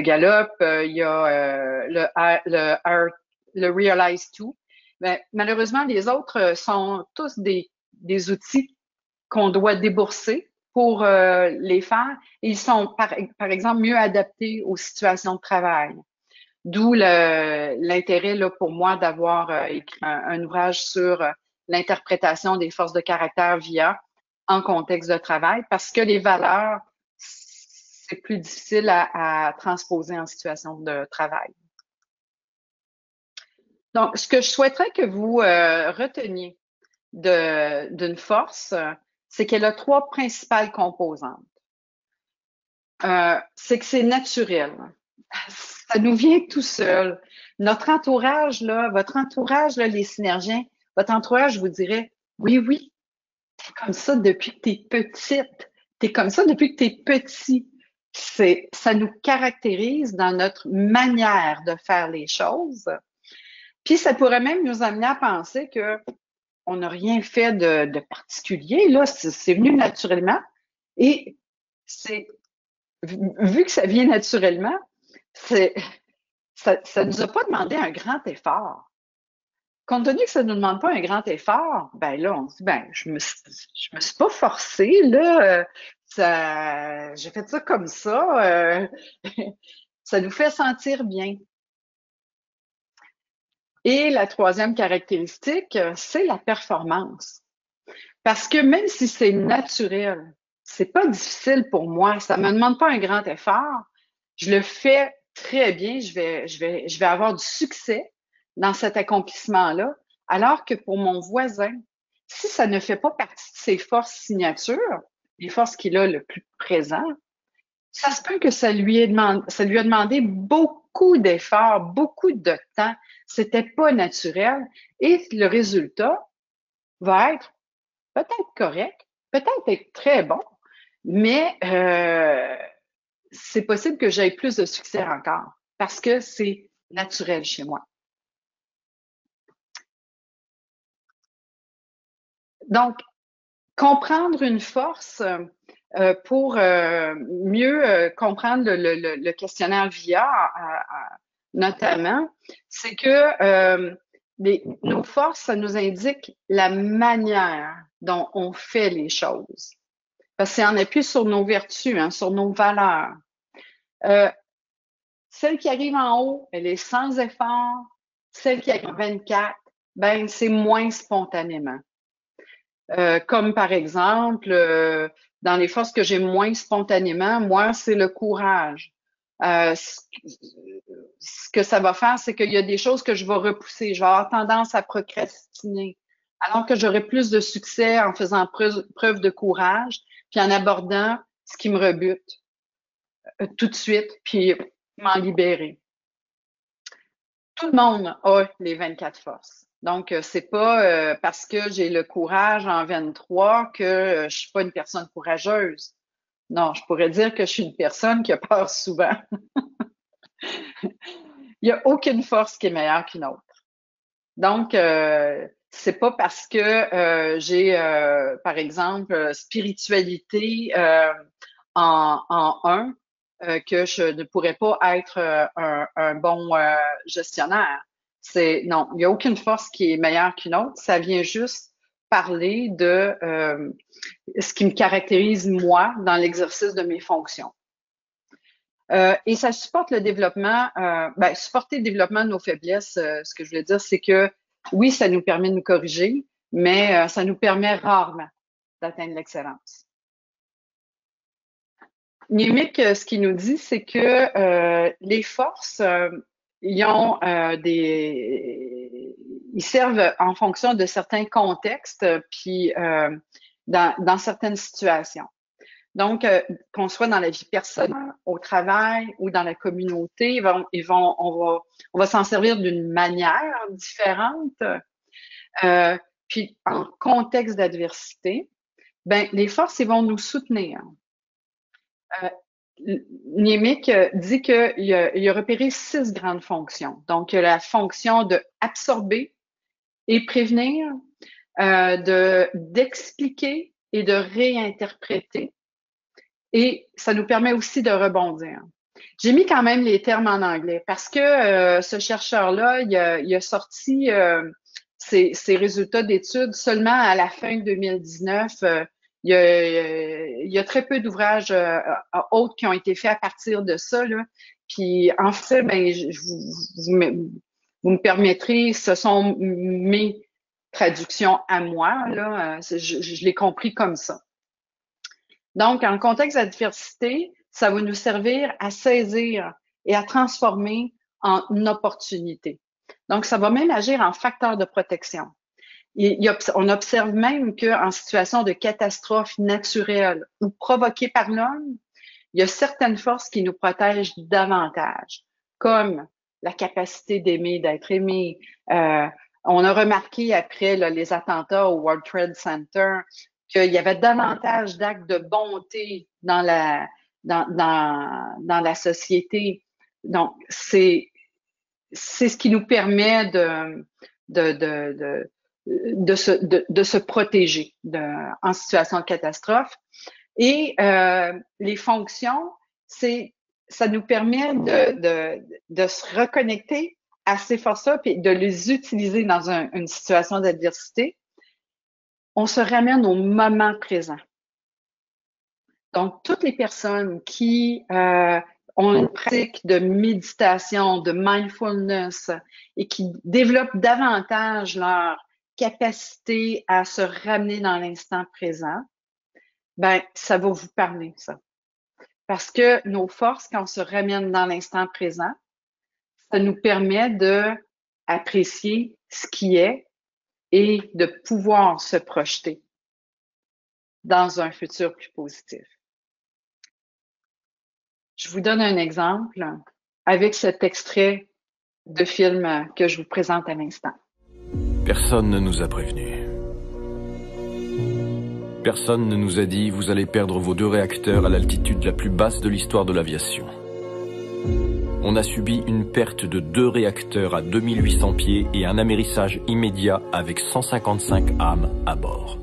Gallup. Il y a le Realize 2. Mais malheureusement, les autres sont tous des outils qu'on doit débourser pour les faire. Et ils sont, par exemple, mieux adaptés aux situations de travail. D'où l'intérêt là, pour moi d'avoir écrit un ouvrage sur l'interprétation des forces de caractère VIA en contexte de travail, parce que les valeurs, c'est plus difficile à transposer en situation de travail. Donc, ce que je souhaiterais que vous reteniez d'une force, c'est qu'elle a trois principales composantes. C'est que c'est naturel. Ça nous vient tout seul. Notre entourage, là, votre entourage, là, les synergiens, votre entourage vous dirait, oui, oui, t'es comme ça depuis que t'es petite. T'es comme ça depuis que t'es petit. Ça nous caractérise dans notre manière de faire les choses. Puis ça pourrait même nous amener à penser que on n'a rien fait de particulier, là, c'est venu naturellement. Et c'est, vu que ça vient naturellement, ça ne nous a pas demandé un grand effort. Compte tenu que ça ne nous demande pas un grand effort, ben là, on se dit, ben, je me suis pas forcée, là, j'ai fait ça comme ça, ça nous fait sentir bien. Et la troisième caractéristique, c'est la performance. Parce que même si c'est naturel, c'est pas difficile pour moi, ça me demande pas un grand effort, je le fais très bien, je vais avoir du succès dans cet accomplissement-là, alors que pour mon voisin, si ça ne fait pas partie de ses forces signatures, les forces qu'il a le plus présent, ça se peut que ça lui a demandé beaucoup d'efforts, beaucoup de temps. C'était pas naturel. Et le résultat va être peut-être correct, peut-être être très bon, mais c'est possible que j'aie plus de succès encore parce que c'est naturel chez moi. Donc, comprendre une force pour mieux comprendre le questionnaire VIA, notamment, c'est que nos forces, ça nous indique la manière dont on fait les choses. Parce que c'est en appui sur nos vertus, hein, sur nos valeurs. Celle qui arrive en haut, elle est sans effort. Celle qui arrive en 24, ben, c'est moins spontanément. Comme par exemple, dans les forces que j'ai moins spontanément, moi, c'est le courage. Ce que ça va faire, c'est qu'il y a des choses que je vais repousser. Je vais avoir tendance à procrastiner. Alors que j'aurai plus de succès en faisant preuve de courage, puis en abordant ce qui me rebute tout de suite, puis m'en libérer. Tout le monde a les 24 forces. Donc, c'est pas parce que j'ai le courage en 23 que je suis pas une personne courageuse. Non, je pourrais dire que je suis une personne qui a peur souvent. Il n'y a aucune force qui est meilleure qu'une autre. Donc, c'est pas parce que j'ai, par exemple, spiritualité en un que je ne pourrais pas être un bon gestionnaire. Non, il n'y a aucune force qui est meilleure qu'une autre. Ça vient juste parler de ce qui me caractérise moi dans l'exercice de mes fonctions. Et ça supporte le développement, supporter le développement de nos faiblesses. Ce que je voulais dire, c'est que oui, ça nous permet de nous corriger, mais ça nous permet rarement d'atteindre l'excellence. Niemiec, ce qu'il nous dit, c'est que les forces, ils servent en fonction de certains contextes, puis dans certaines situations. Donc, qu'on soit dans la vie personnelle, au travail ou dans la communauté, on va s'en servir d'une manière différente. Puis, en contexte d'adversité, les forces, ils vont nous soutenir. Niemiec dit qu'il a repéré 6 grandes fonctions. Donc, la fonction de absorber et prévenir, d'expliquer et de réinterpréter. Et ça nous permet aussi de rebondir. J'ai mis quand même les termes en anglais parce que ce chercheur-là, il a sorti ses résultats d'études seulement à la fin 2019. Il y a très peu d'ouvrages autres qui ont été faits à partir de ça, là. Puis en fait, vous me permettrez, ce sont mes traductions à moi, là. Je l'ai compris comme ça. Donc, en contexte d'adversité, ça va nous servir à saisir et à transformer en opportunité. Donc, ça va même agir en facteur de protection. On observe même qu'en situation de catastrophe naturelle ou provoquée par l'homme, il y a certaines forces qui nous protègent davantage, comme la capacité d'aimer, d'être aimé. On a remarqué après les attentats au World Trade Center qu'il y avait davantage d'actes de bonté dans la société. Donc, c'est ce qui nous permet de se protéger en situation de catastrophe. Et les fonctions, ça nous permet de se reconnecter à ces forces-là et de les utiliser dans une situation d'adversité. On se ramène au moment présent. Donc, toutes les personnes qui ont une pratique de méditation, de mindfulness et qui développent davantage leur capacité à se ramener dans l'instant présent, ça va vous parler, ça. Parce que nos forces, quand on se ramène dans l'instant présent, ça nous permet d'apprécier ce qui est et de pouvoir se projeter dans un futur plus positif. Je vous donne un exemple avec cet extrait de film que je vous présente à l'instant. Personne ne nous a prévenus. Personne ne nous a dit « Vous allez perdre vos 2 réacteurs à l'altitude la plus basse de l'histoire de l'aviation ». On a subi une perte de 2 réacteurs à 2800 pieds et un amérissage immédiat avec 155 âmes à bord.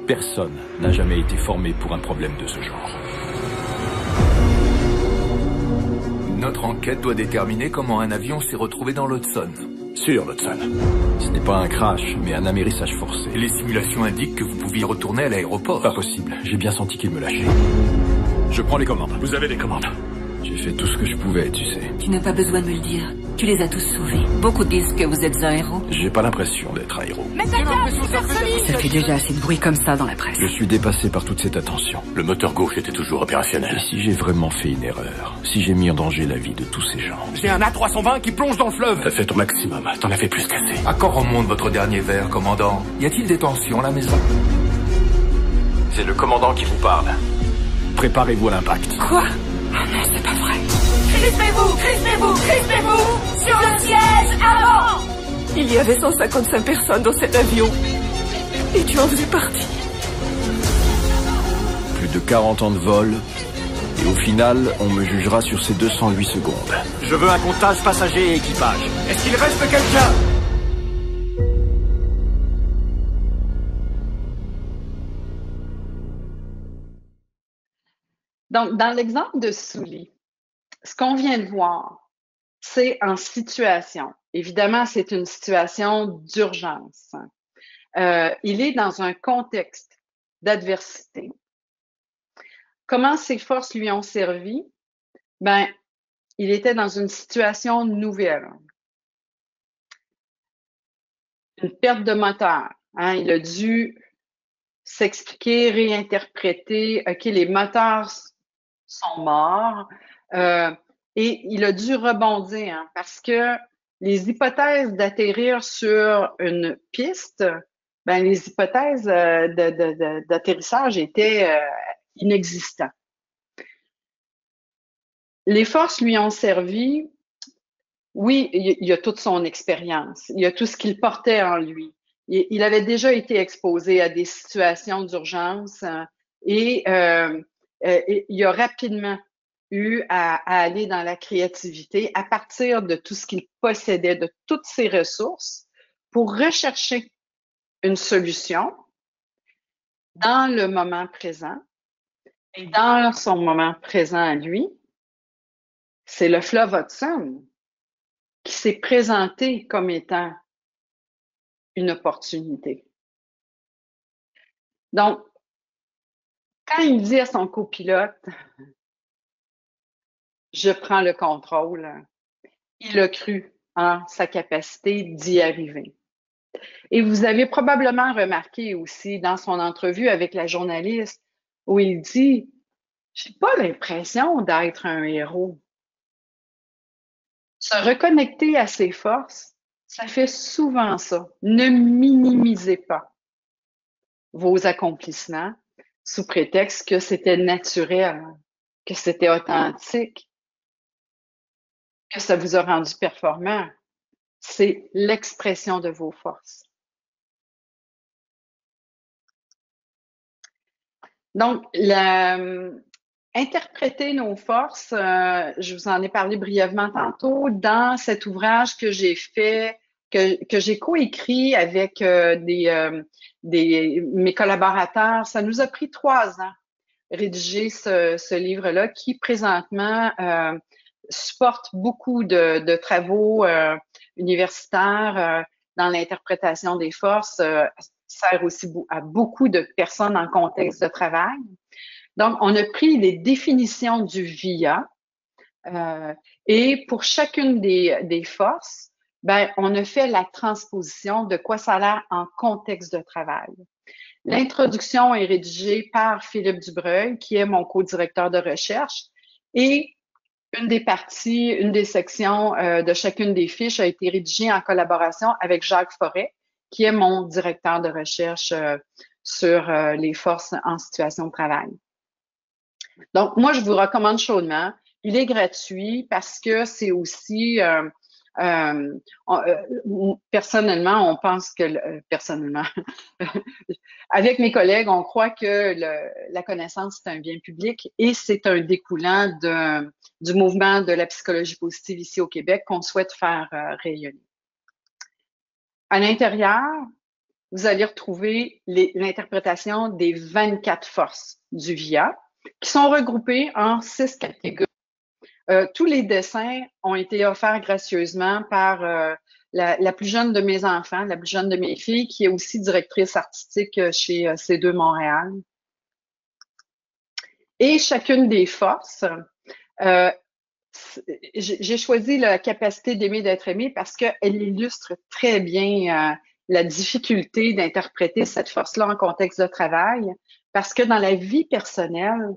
Personne n'a jamais été formé pour un problème de ce genre. Notre enquête doit déterminer comment un avion s'est retrouvé dans l'Hudson. Sur l'Hudson. Ce n'est pas un crash, mais un amérissage forcé. Les simulations indiquent que vous pouviez retourner à l'aéroport. Pas possible. J'ai bien senti qu'il me lâchait. Je prends les commandes. Vous avez les commandes. J'ai fait tout ce que je pouvais, tu sais. Tu n'as pas besoin de me le dire. Tu les as tous sauvés. Beaucoup disent que vous êtes un héros. J'ai pas l'impression d'être un héros. Mais ça fait déjà assez de bruit comme ça dans la presse. Je suis dépassé par toute cette attention. Le moteur gauche était toujours opérationnel. Et si j'ai vraiment fait une erreur? Si j'ai mis en danger la vie de tous ces gens? J'ai un A320 qui plonge dans le fleuve. T'as fait ton maximum. T'en as fait plus qu'assez. À quand remonte votre dernier verre, commandant? Y a-t-il des tensions à la maison? C'est le commandant qui vous parle. Préparez-vous à l'impact. Quoi? Oh non, c'est pas vrai. Crispez-vous! Crispez-vous! Crispez-vous! Sur le siège avant! Il y avait 155 personnes dans cet avion. Et tu en faisais partie. Plus de 40 ans de vol. Et au final, on me jugera sur ces 208 secondes. Je veux un comptage passagers et équipage. Est-ce qu'il reste quelqu'un? Donc, dans l'exemple de Sully, ce qu'on vient de voir, c'est en situation. Évidemment, c'est une situation d'urgence. Il est dans un contexte d'adversité. Comment ses forces lui ont servi? Ben, il était dans une situation nouvelle. Une perte de moteur. Hein? Il a dû s'expliquer, réinterpréter. OK, les moteurs sont morts. Et il a dû rebondir hein, parce que les hypothèses d'atterrir sur une piste, ben, les hypothèses d'atterrissage étaient inexistantes. Les forces lui ont servi, oui, il y a toute son expérience, il y a tout ce qu'il portait en lui. Il avait déjà été exposé à des situations d'urgence et il a rapidement eu à aller dans la créativité à partir de tout ce qu'il possédait, de toutes ses ressources, pour rechercher une solution dans le moment présent. Et dans son moment présent à lui, c'est le fleuve Hudson qui s'est présenté comme étant une opportunité. Donc, quand il dit à son copilote, je prends le contrôle, il a cru en sa capacité d'y arriver. Et vous avez probablement remarqué aussi dans son entrevue avec la journaliste où il dit, j'ai pas l'impression d'être un héros. Se reconnecter à ses forces, ça fait souvent ça. Ne minimisez pas vos accomplissements sous prétexte que c'était naturel, que c'était authentique, que ça vous a rendu performant. C'est l'expression de vos forces. Donc, interpréter nos forces, je vous en ai parlé brièvement tantôt, dans cet ouvrage que j'ai fait, que j'ai coécrit avec mes collaborateurs. Ça nous a pris 3 ans rédiger ce livre-là qui présentement supporte beaucoup de travaux universitaires dans l'interprétation des forces, sert aussi à beaucoup de personnes en contexte de travail. Donc, on a pris les définitions du VIA et pour chacune des forces, ben, on a fait la transposition de quoi ça a l'air en contexte de travail. L'introduction est rédigée par Philippe Dubreuil, qui est mon co-directeur de recherche, et une des sections de chacune des fiches a été rédigée en collaboration avec Jacques Forêt, qui est mon directeur de recherche sur les forces en situation de travail. Donc, moi, je vous recommande chaudement. Il est gratuit parce que c'est aussi, personnellement, on pense que, personnellement, avec mes collègues, on croit que la connaissance, c'est un bien public et c'est un découlant du mouvement de la psychologie positive ici au Québec qu'on souhaite faire rayonner. À l'intérieur, vous allez retrouver l'interprétation des 24 forces du VIA qui sont regroupées en 6 catégories. Tous les dessins ont été offerts gracieusement par la plus jeune de mes enfants, la plus jeune de mes filles, qui est aussi directrice artistique chez C2 Montréal. Et chacune des forces, j'ai choisi la capacité d'aimer, d'être aimé parce qu'elle illustre très bien la difficulté d'interpréter cette force-là en contexte de travail, parce que dans la vie personnelle,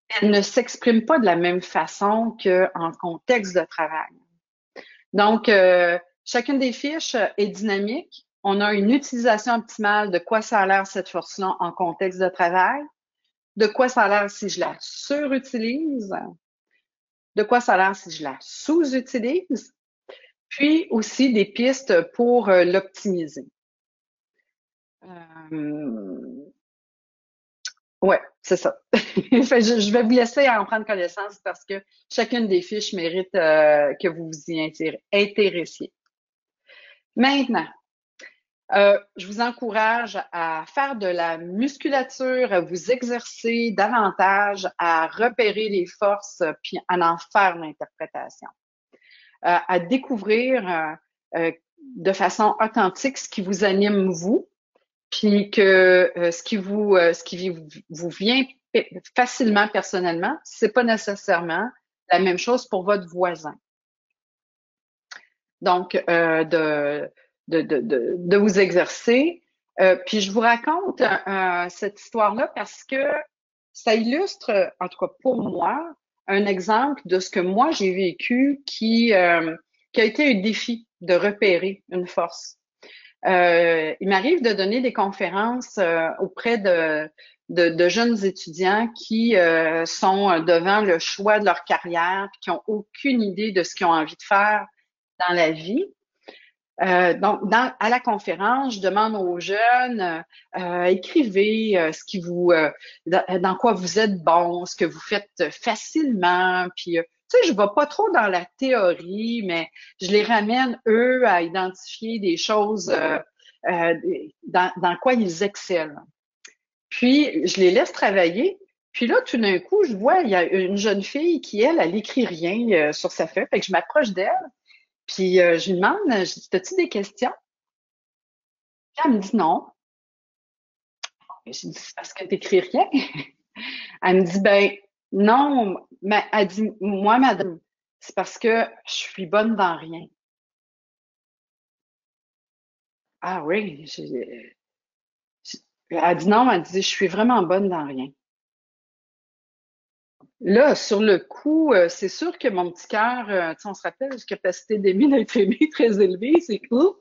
elle ne s'exprime pas de la même façon qu'en contexte de travail. Donc, chacune des fiches est dynamique. On a une utilisation optimale de quoi ça a l'air cette force-là en contexte de travail, de quoi ça a l'air si je la surutilise, de quoi ça a l'air si je la sous-utilise, puis aussi des pistes pour l'optimiser. Ouais, c'est ça. Je vais vous laisser en prendre connaissance parce que chacune des fiches mérite que vous vous y intéressiez. Maintenant, je vous encourage à faire de la musculature, à vous exercer davantage, à repérer les forces, puis à en faire l'interprétation. À découvrir de façon authentique ce qui vous anime vous, puis que ce qui vous vient facilement personnellement, c'est pas nécessairement la même chose pour votre voisin. Donc, de vous exercer. Puis je vous raconte cette histoire-là parce que ça illustre, en tout cas pour moi, un exemple de ce que moi j'ai vécu qui a été un défi de repérer une force. Il m'arrive de donner des conférences auprès de jeunes étudiants qui sont devant le choix de leur carrière, puis qui ont aucune idée de ce qu'ils ont envie de faire dans la vie. Donc, à la conférence, je demande aux jeunes, écrivez ce qui vous, dans quoi vous êtes bon, ce que vous faites facilement. Puis, tu sais, je ne vais pas trop dans la théorie, mais je les ramène, eux, à identifier des choses dans quoi ils excellent. Puis, je les laisse travailler. Puis là, tout d'un coup, je vois, il y a une jeune fille qui, elle écrit rien sur sa feuille. Fait que je m'approche d'elle. Puis je lui demande, je dis, as-tu des questions? Puis elle me dit non. Je dis, c'est parce que t'écris rien. Elle me dit, ben non, mais elle dit, moi, madame, c'est parce que je suis bonne dans rien. Ah oui, elle dit non, elle dit, je suis vraiment bonne dans rien. Là, sur le coup, c'est sûr que mon petit cœur, on se rappelle, j'ai capacité d'aimer d'être aimé très élevée, c'est cool.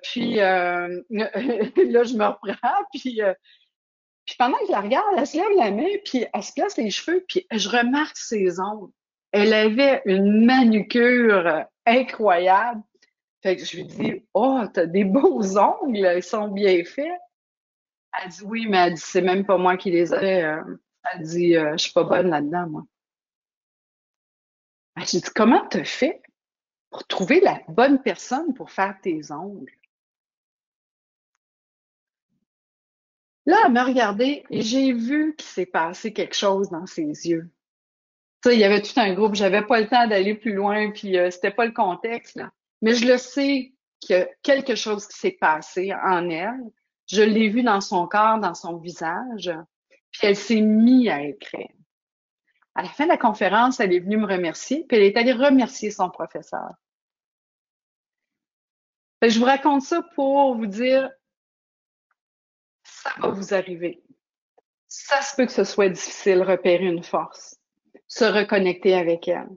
Puis là, je me reprends, puis pendant que je la regarde, elle se lève la main, puis elle se place les cheveux, puis je remarque ses ongles. Elle avait une manucure incroyable. Fait que je lui dis, oh, t'as des beaux ongles, ils sont bien faits. Elle dit oui, mais elle dit, c'est même pas moi qui les ai. Elle dit, je suis pas bonne là-dedans, moi. J'ai dit, comment t'as fait pour trouver la bonne personne pour faire tes ongles? Là, elle m'a regardé et j'ai vu qu'il s'est passé quelque chose dans ses yeux. Tu sais, il y avait tout un groupe, j'avais pas le temps d'aller plus loin, puis c'était pas le contexte, là. Mais je le sais qu'il y a quelque chose qui s'est passé en elle. Je l'ai vu dans son corps, dans son visage, puis elle s'est mise à écrire. À la fin de la conférence, elle est venue me remercier, puis elle est allée remercier son professeur. Fait que je vous raconte ça pour vous dire, ça va vous arriver. Ça se peut que ce soit difficile, repérer une force, se reconnecter avec elle.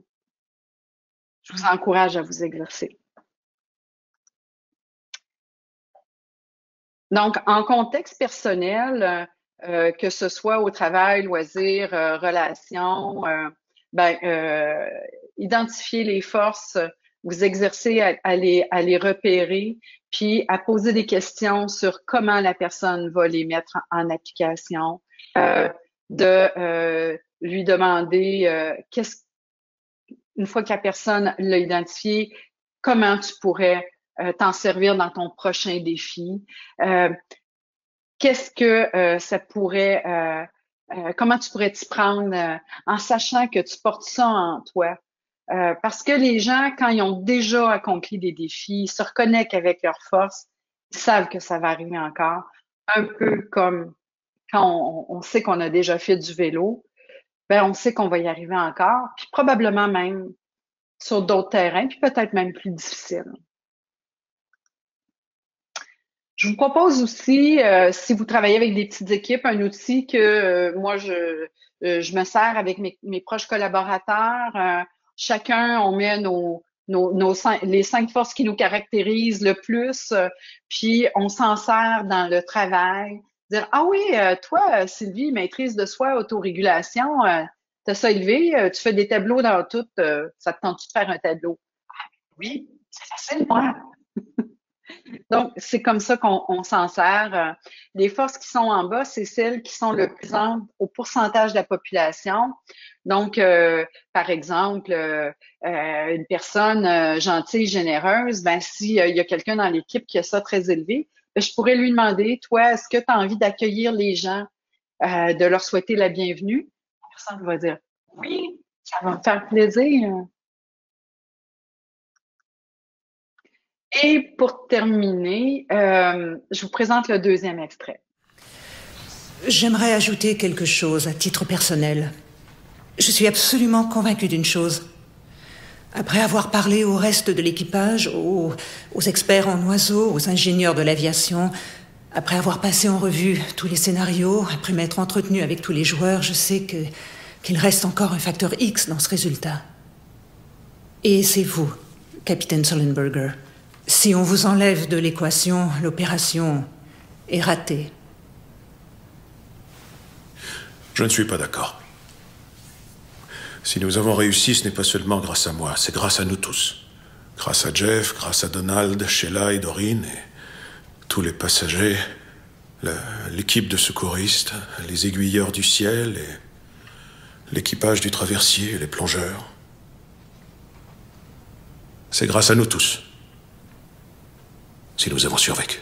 Je vous encourage à vous exercer. Donc, en contexte personnel, que ce soit au travail, loisirs, relations, identifier les forces, vous exercer à les repérer, puis à poser des questions sur comment la personne va les mettre en application, de lui demander une fois que la personne l'a identifié, comment tu pourrais t'en servir dans ton prochain défi. Qu'est-ce que ça pourrait, comment tu pourrais t'y prendre en sachant que tu portes ça en toi? Parce que les gens, quand ils ont déjà accompli des défis, se reconnectent avec leurs forces, ils savent que ça va arriver encore. Un peu comme quand on sait qu'on a déjà fait du vélo, ben on sait qu'on va y arriver encore, puis probablement même sur d'autres terrains, puis peut-être même plus difficiles. Je vous propose aussi, si vous travaillez avec des petites équipes, un outil que moi je me sers avec mes proches collaborateurs. Chacun, on met les 5 forces qui nous caractérisent le plus, puis on s'en sert dans le travail. Dire, ah oui, toi, Sylvie, maîtrise de soi, autorégulation, t'as ça élevé, tu fais des tableaux dans tout, ça te tente de faire un tableau? Oui, c'est facile, moi. Donc, c'est comme ça qu'on s'en sert. Les forces qui sont en bas, c'est celles qui sont le plus amples au pourcentage de la population. Donc, par exemple, une personne gentille, généreuse, ben s'il y a quelqu'un dans l'équipe qui a ça très élevé, ben, je pourrais lui demander, toi, est-ce que tu as envie d'accueillir les gens, de leur souhaiter la bienvenue? La personne va dire, oui, ça va me faire plaisir. Et pour terminer, je vous présente le deuxième extrait. J'aimerais ajouter quelque chose à titre personnel. Je suis absolument convaincue d'une chose. Après avoir parlé au reste de l'équipage, aux experts en oiseaux, aux ingénieurs de l'aviation, après avoir passé en revue tous les scénarios, après m'être entretenue avec tous les joueurs, je sais qu'il reste encore un facteur X dans ce résultat. Et c'est vous, capitaine Sullenberger. Si on vous enlève de l'équation, l'opération est ratée. Je ne suis pas d'accord. Si nous avons réussi, ce n'est pas seulement grâce à moi, c'est grâce à nous tous. Grâce à Jeff, grâce à Donald, Sheila et Doreen, et tous les passagers, l'équipe de secouristes, les aiguilleurs du ciel, et l'équipage du traversier, les plongeurs. C'est grâce à nous tous. Si nous avons survécu.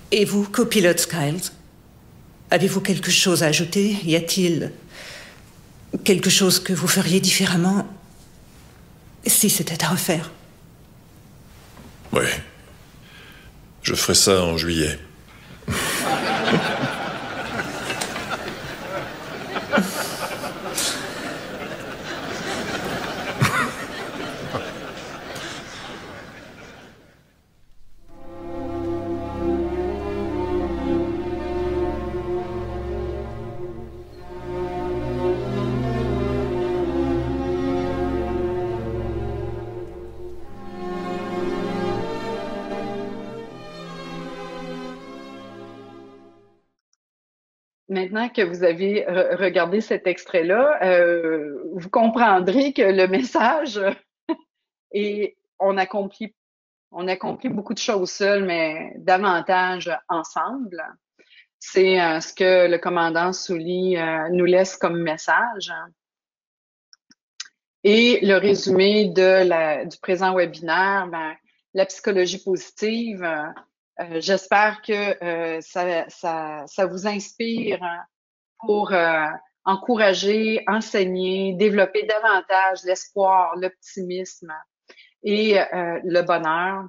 Et vous, copilote Skiles, avez-vous quelque chose à ajouter? Y a-t-il quelque chose que vous feriez différemment si c'était à refaire? Oui. Je ferai ça en juillet. Maintenant que vous avez regardé cet extrait-là, vous comprendrez que le message est on accomplit beaucoup de choses seuls, mais davantage ensemble. C'est ce que le commandant Sully nous laisse comme message. Et le résumé du présent webinaire, ben, la psychologie positive. J'espère que ça vous inspire pour encourager, enseigner, développer davantage l'espoir, l'optimisme et le bonheur.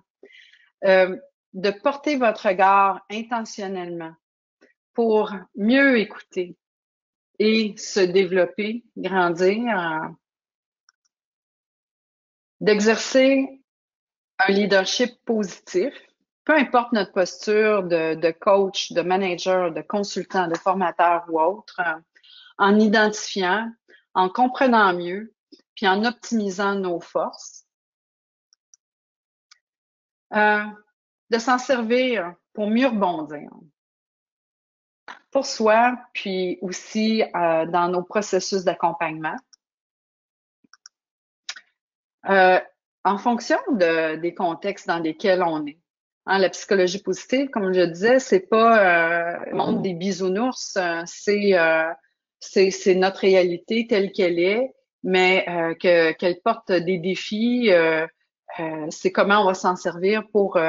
De porter votre regard intentionnellement pour mieux écouter et se développer, grandir. D'exercer un leadership positif, peu importe notre posture de coach, de manager, de consultant, de formateur ou autre, en identifiant, en comprenant mieux, puis en optimisant nos forces. De s'en servir pour mieux rebondir. Pour soi, puis aussi dans nos processus d'accompagnement. En fonction des contextes dans lesquels on est. Hein, la psychologie positive, comme je disais, c'est pas le monde des bisounours, c'est notre réalité telle qu'elle est, mais qu'elle porte des défis. C'est comment on va s'en servir pour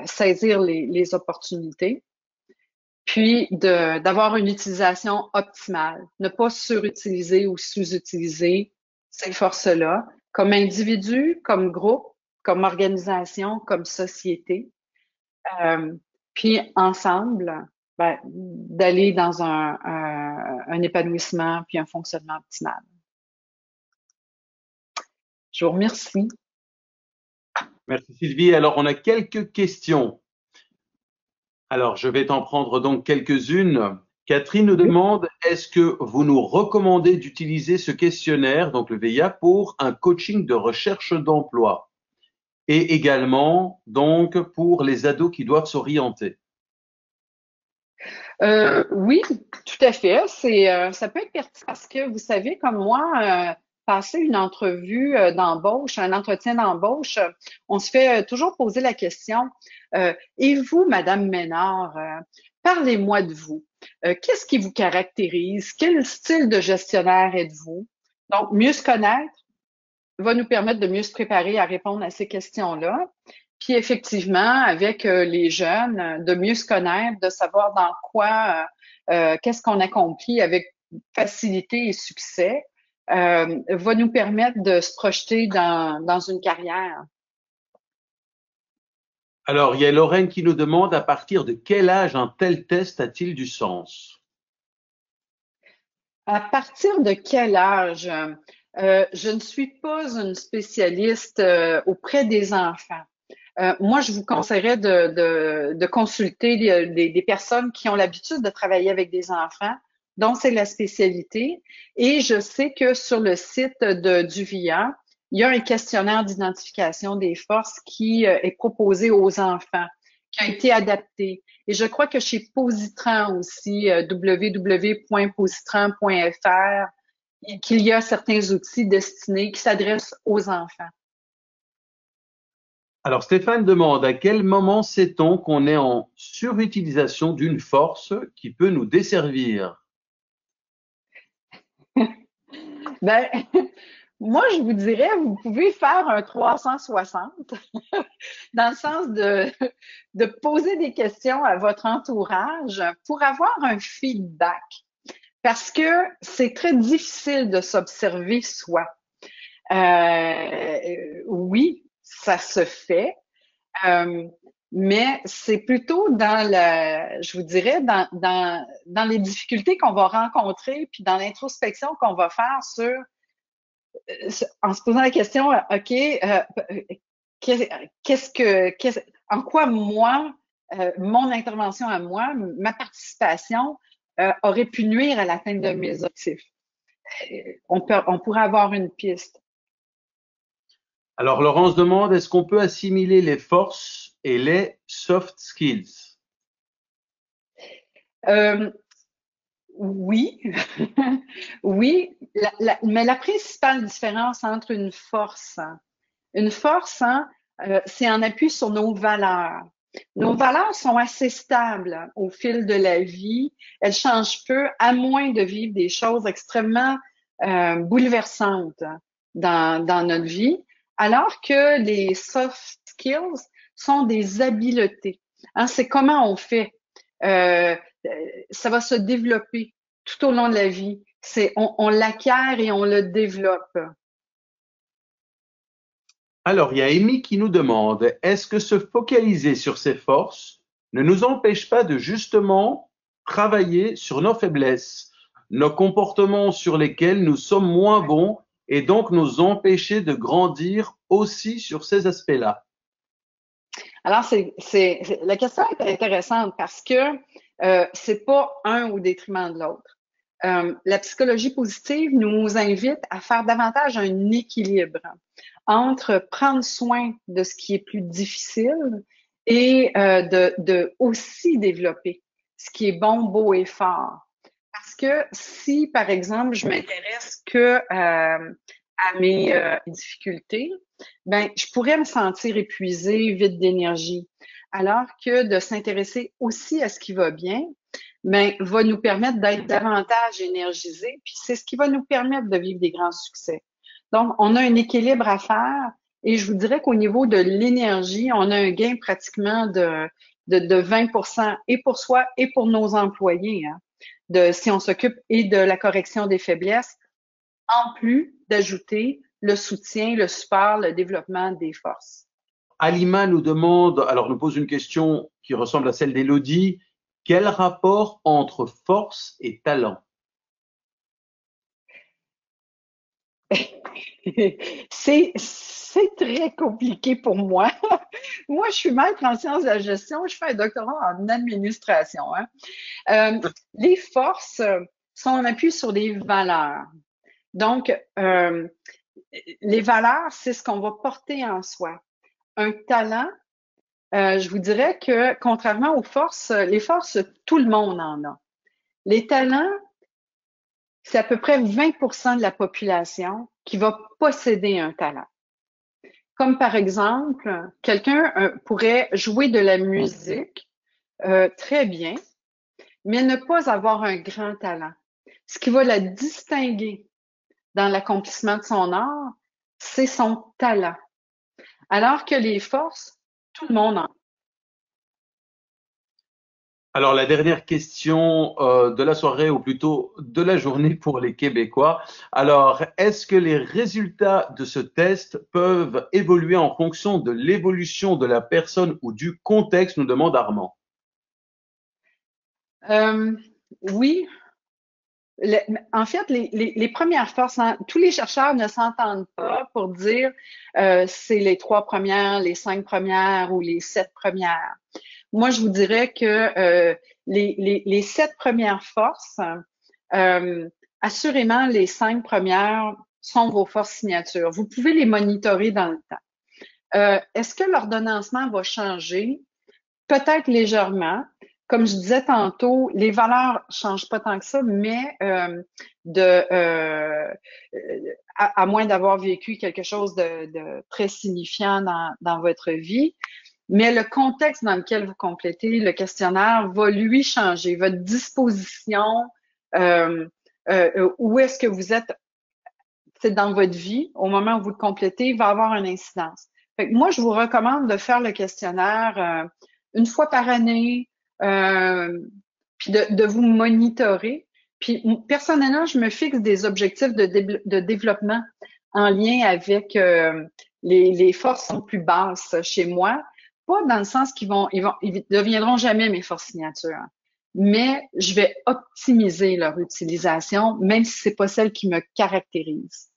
saisir les opportunités. Puis d'avoir une utilisation optimale, ne pas surutiliser ou sous-utiliser ces forces-là, comme individu, comme groupe, comme organisation, comme société. Puis ensemble, ben, d'aller dans un épanouissement puis un fonctionnement optimal. Je vous remercie. Merci Sylvie. Alors, on a quelques questions. Alors, je vais t'en prendre donc quelques-unes. Catherine nous demande, est-ce que vous nous recommandez d'utiliser ce questionnaire, donc le VIA, pour un coaching de recherche d'emploi et également donc pour les ados qui doivent s'orienter? Oui, tout à fait. Ça peut être pertinent parce que vous savez, comme moi, passer une entrevue d'embauche, un entretien d'embauche, on se fait toujours poser la question, et vous, Madame Ménard, parlez-moi de vous. Qu'est-ce qui vous caractérise? Quel style de gestionnaire êtes-vous? Donc, mieux se connaître va nous permettre de mieux se préparer à répondre à ces questions-là. Puis effectivement, avec les jeunes, de mieux se connaître, de savoir dans quoi, qu'est-ce qu'on accomplit avec facilité et succès, va nous permettre de se projeter dans une carrière. Alors, il y a Lorraine qui nous demande à partir de quel âge un tel test a-t-il du sens? À partir de quel âge? Je ne suis pas une spécialiste auprès des enfants. Moi, je vous conseillerais de consulter des personnes qui ont l'habitude de travailler avec des enfants, dont c'est la spécialité. Et je sais que sur le site du VIA, il y a un questionnaire d'identification des forces qui est proposé aux enfants, qui a été adapté. Et je crois que chez Positran aussi, www.positran.fr, qu'il y a certains outils destinés qui s'adressent aux enfants. Alors, Stéphane demande à quel moment sait-on qu'on est en surutilisation d'une force qui peut nous desservir? Ben, moi, je vous dirais, vous pouvez faire un 360 dans le sens de poser des questions à votre entourage pour avoir un feedback. Parce que c'est très difficile de s'observer soi. Oui, ça se fait, mais c'est plutôt je vous dirais, dans les difficultés qu'on va rencontrer, puis dans l'introspection qu'on va faire en se posant la question, OK, en quoi moi, mon intervention à moi, ma participation aurait pu nuire à l'atteinte de mes objectifs. On pourrait avoir une piste. Alors, Laurence demande, est-ce qu'on peut assimiler les forces et les soft skills? Oui, oui, mais la principale différence entre une force, c'est en appui sur nos valeurs. Nos valeurs sont assez stables au fil de la vie. Elles changent peu, à moins de vivre des choses extrêmement bouleversantes dans notre vie, alors que les soft skills sont des habiletés. Hein, c'est comment on fait. Ça va se développer tout au long de la vie. On l'acquiert et on le développe. Alors, il y a Amy qui nous demande, est-ce que se focaliser sur ses forces ne nous empêche pas de justement travailler sur nos faiblesses, nos comportements sur lesquels nous sommes moins bons et donc nous empêcher de grandir aussi sur ces aspects-là? Alors, la question est intéressante parce que c'est pas un au détriment de l'autre. La psychologie positive nous invite à faire davantage un équilibre entre prendre soin de ce qui est plus difficile et de aussi développer ce qui est bon, beau et fort. Parce que si, par exemple, je m'intéresse que à mes difficultés, ben je pourrais me sentir épuisée, vide d'énergie. Alors que de s'intéresser aussi à ce qui va bien, ben va nous permettre d'être davantage énergisés, puis c'est ce qui va nous permettre de vivre des grands succès. Donc, on a un équilibre à faire et je vous dirais qu'au niveau de l'énergie, on a un gain pratiquement de 20% et pour soi et pour nos employés, hein, si on s'occupe et de la correction des faiblesses, en plus d'ajouter le soutien, le support, le développement des forces. Alima nous pose une question qui ressemble à celle d'Élodie. Quel rapport entre force et talent? C'est très compliqué pour moi. Moi, je suis maître en sciences de la gestion, je fais un doctorat en administration. Hein. Les forces sont en appui sur des valeurs. Donc, les valeurs, c'est ce qu'on va porter en soi. Un talent, Je vous dirais que, contrairement aux forces, les forces, tout le monde en a. Les talents, c'est à peu près 20% de la population qui va posséder un talent. Comme par exemple, quelqu'un pourrait jouer de la musique très bien, mais ne pas avoir un grand talent. Ce qui va la distinguer dans l'accomplissement de son art, c'est son talent. Alors que les forces, tout le monde en a. Alors, la dernière question de la soirée, ou plutôt de la journée pour les Québécois. Alors, est-ce que les résultats de ce test peuvent évoluer en fonction de l'évolution de la personne ou du contexte, nous demande Armand. Oui. En fait, les premières forces, hein, tous les chercheurs ne s'entendent pas pour dire c'est les 3 premières, les 5 premières ou les 7 premières. Moi, je vous dirais que les 7 premières forces, assurément, les 5 premières sont vos forces signatures. Vous pouvez les monitorer dans le temps. Est-ce que l'ordonnancement va changer? Peut-être légèrement. Comme je disais tantôt, les valeurs changent pas tant que ça, mais à moins d'avoir vécu quelque chose de très signifiant dans votre vie. Mais le contexte dans lequel vous complétez le questionnaire va lui changer. Votre disposition, où est-ce que vous êtes, c'est dans votre vie, au moment où vous le complétez, va avoir une incidence. Fait que moi, je vous recommande de faire le questionnaire une fois par année, puis de vous monitorer. Puis personnellement, je me fixe des objectifs de développement en lien avec les forces sont plus basses chez moi. Pas dans le sens qu'ils ils deviendront jamais mes forces signatures, mais je vais optimiser leur utilisation, même si c'est pas celle qui me caractérise.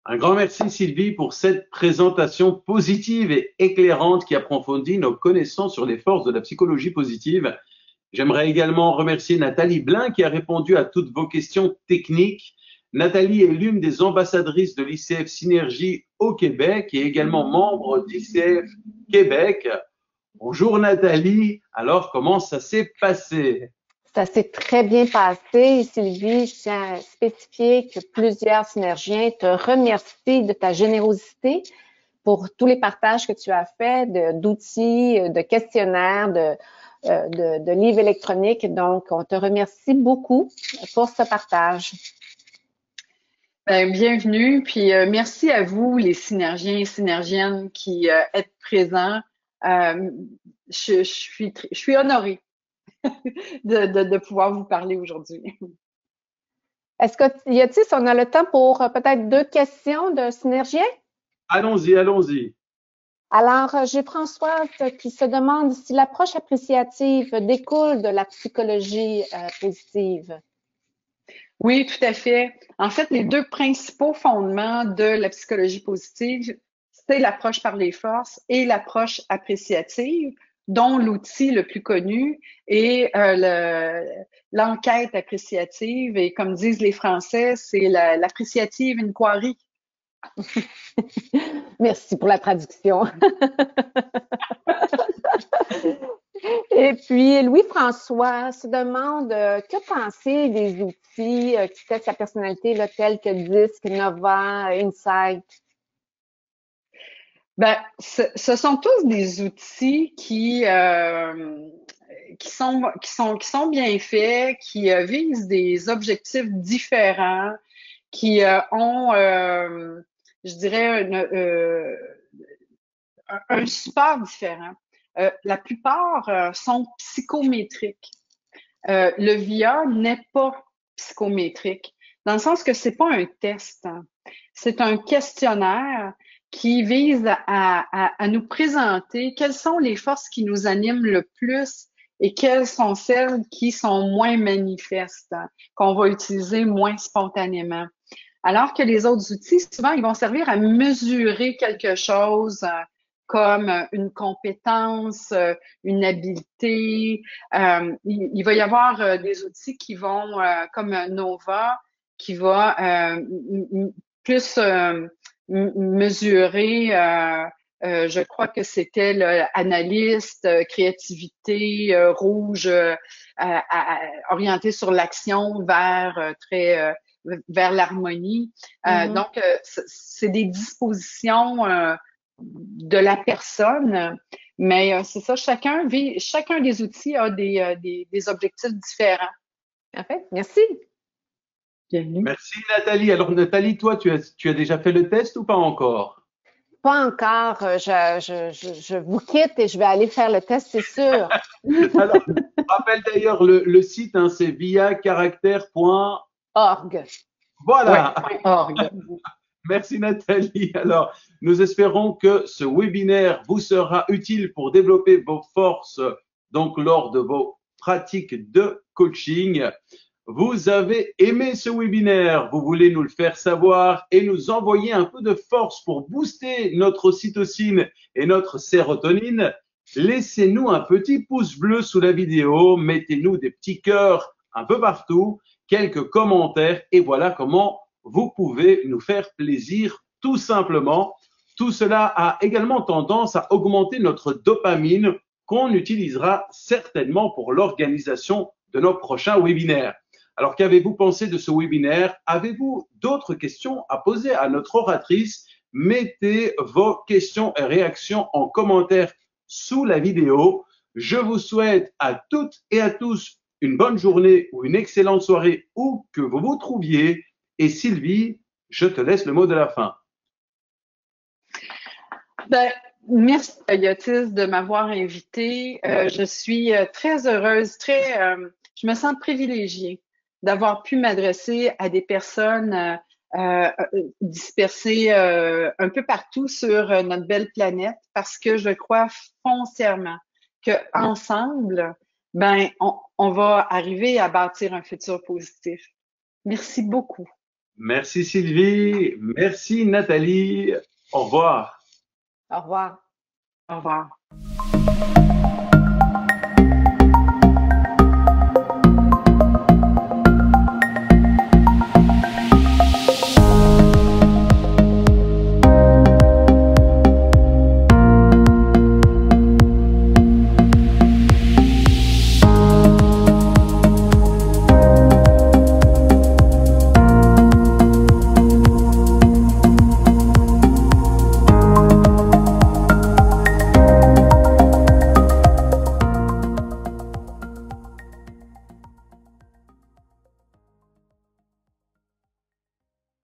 Un grand merci Sylvie pour cette présentation positive et éclairante qui approfondit nos connaissances sur les forces de la psychologie positive. J'aimerais également remercier Nathalie Blin qui a répondu à toutes vos questions techniques. Nathalie est l'une des ambassadrices de l'ICF Synergie au Québec et également membre d'ICF Québec. Bonjour Nathalie, alors comment ça s'est passé? Ça s'est très bien passé. Sylvie, je tiens à spécifier que plusieurs synergiens te remercient de ta générosité pour tous les partages que tu as faits d'outils, de questionnaires, de livres électroniques. Donc, on te remercie beaucoup pour ce partage. Bienvenue, puis merci à vous, les synergiens et synergiennes qui êtes présents. Je suis honorée de pouvoir vous parler aujourd'hui. Est-ce que, y a-t-il, si on a le temps pour peut-être 2 questions de synergiens? Allons-y, allons-y. Alors, j'ai Françoise qui se demande si l'approche appréciative découle de la psychologie positive. Oui, tout à fait. En fait, les 2 principaux fondements de la psychologie positive, c'est l'approche par les forces et l'approche appréciative, dont l'outil le plus connu est l'enquête appréciative. Et comme disent les Français, c'est l'appréciative inquiry. Merci pour la traduction. Et puis, Louis-François se demande que penser des outils qui testent sa personnalité là, tels que DISC, Nova, Insight? Ce sont tous des outils qui sont bien faits, qui visent des objectifs différents, qui ont, je dirais, un support différent. La plupart sont psychométriques. Le VIA n'est pas psychométrique, dans le sens que c'est pas un test, hein. C'est un questionnaire qui vise à nous présenter quelles sont les forces qui nous animent le plus et quelles sont celles qui sont moins manifestes, hein, qu'on va utiliser moins spontanément. Alors que les autres outils, souvent, ils vont servir à mesurer quelque chose comme une compétence, une habileté. Il va y avoir des outils qui vont, comme Nova, qui va plus mesurer Je crois que c'était analyste, créativité, rouge, orienté sur l'action vers vers l'harmonie. Donc, c'est des dispositions de la personne, mais c'est ça, chacun des outils a des objectifs différents. Parfait. Merci. Bienvenue. Merci Nathalie. Alors Nathalie, toi, tu as déjà fait le test ou pas encore? Pas encore. Je vous quitte et je vais aller faire le test, c'est sûr. Alors, je rappelle d'ailleurs le site, hein, c'est viacaractère.org. Voilà. Ouais, .org. Merci Nathalie. Alors, nous espérons que ce webinaire vous sera utile pour développer vos forces, donc lors de vos pratiques de coaching. Vous avez aimé ce webinaire, vous voulez nous le faire savoir et nous envoyer un peu de force pour booster notre ocytocine et notre sérotonine. Laissez-nous un petit pouce bleu sous la vidéo, mettez-nous des petits cœurs un peu partout, quelques commentaires et voilà comment vous pouvez nous faire plaisir tout simplement. Tout cela a également tendance à augmenter notre dopamine qu'on utilisera certainement pour l'organisation de nos prochains webinaires. Alors, qu'avez-vous pensé de ce webinaire? Avez-vous d'autres questions à poser à notre oratrice? Mettez vos questions et réactions en commentaire sous la vidéo. Je vous souhaite à toutes et à tous une bonne journée ou une excellente soirée où que vous vous trouviez. Et Sylvie, je te laisse le mot de la fin. Merci Yotis de m'avoir invitée. Je suis très heureuse, je me sens privilégiée d'avoir pu m'adresser à des personnes dispersées un peu partout sur notre belle planète parce que je crois foncièrement que ensemble, on va arriver à bâtir un futur positif. Merci beaucoup. Merci Sylvie, merci Nathalie. Au revoir. Au revoir. Au revoir.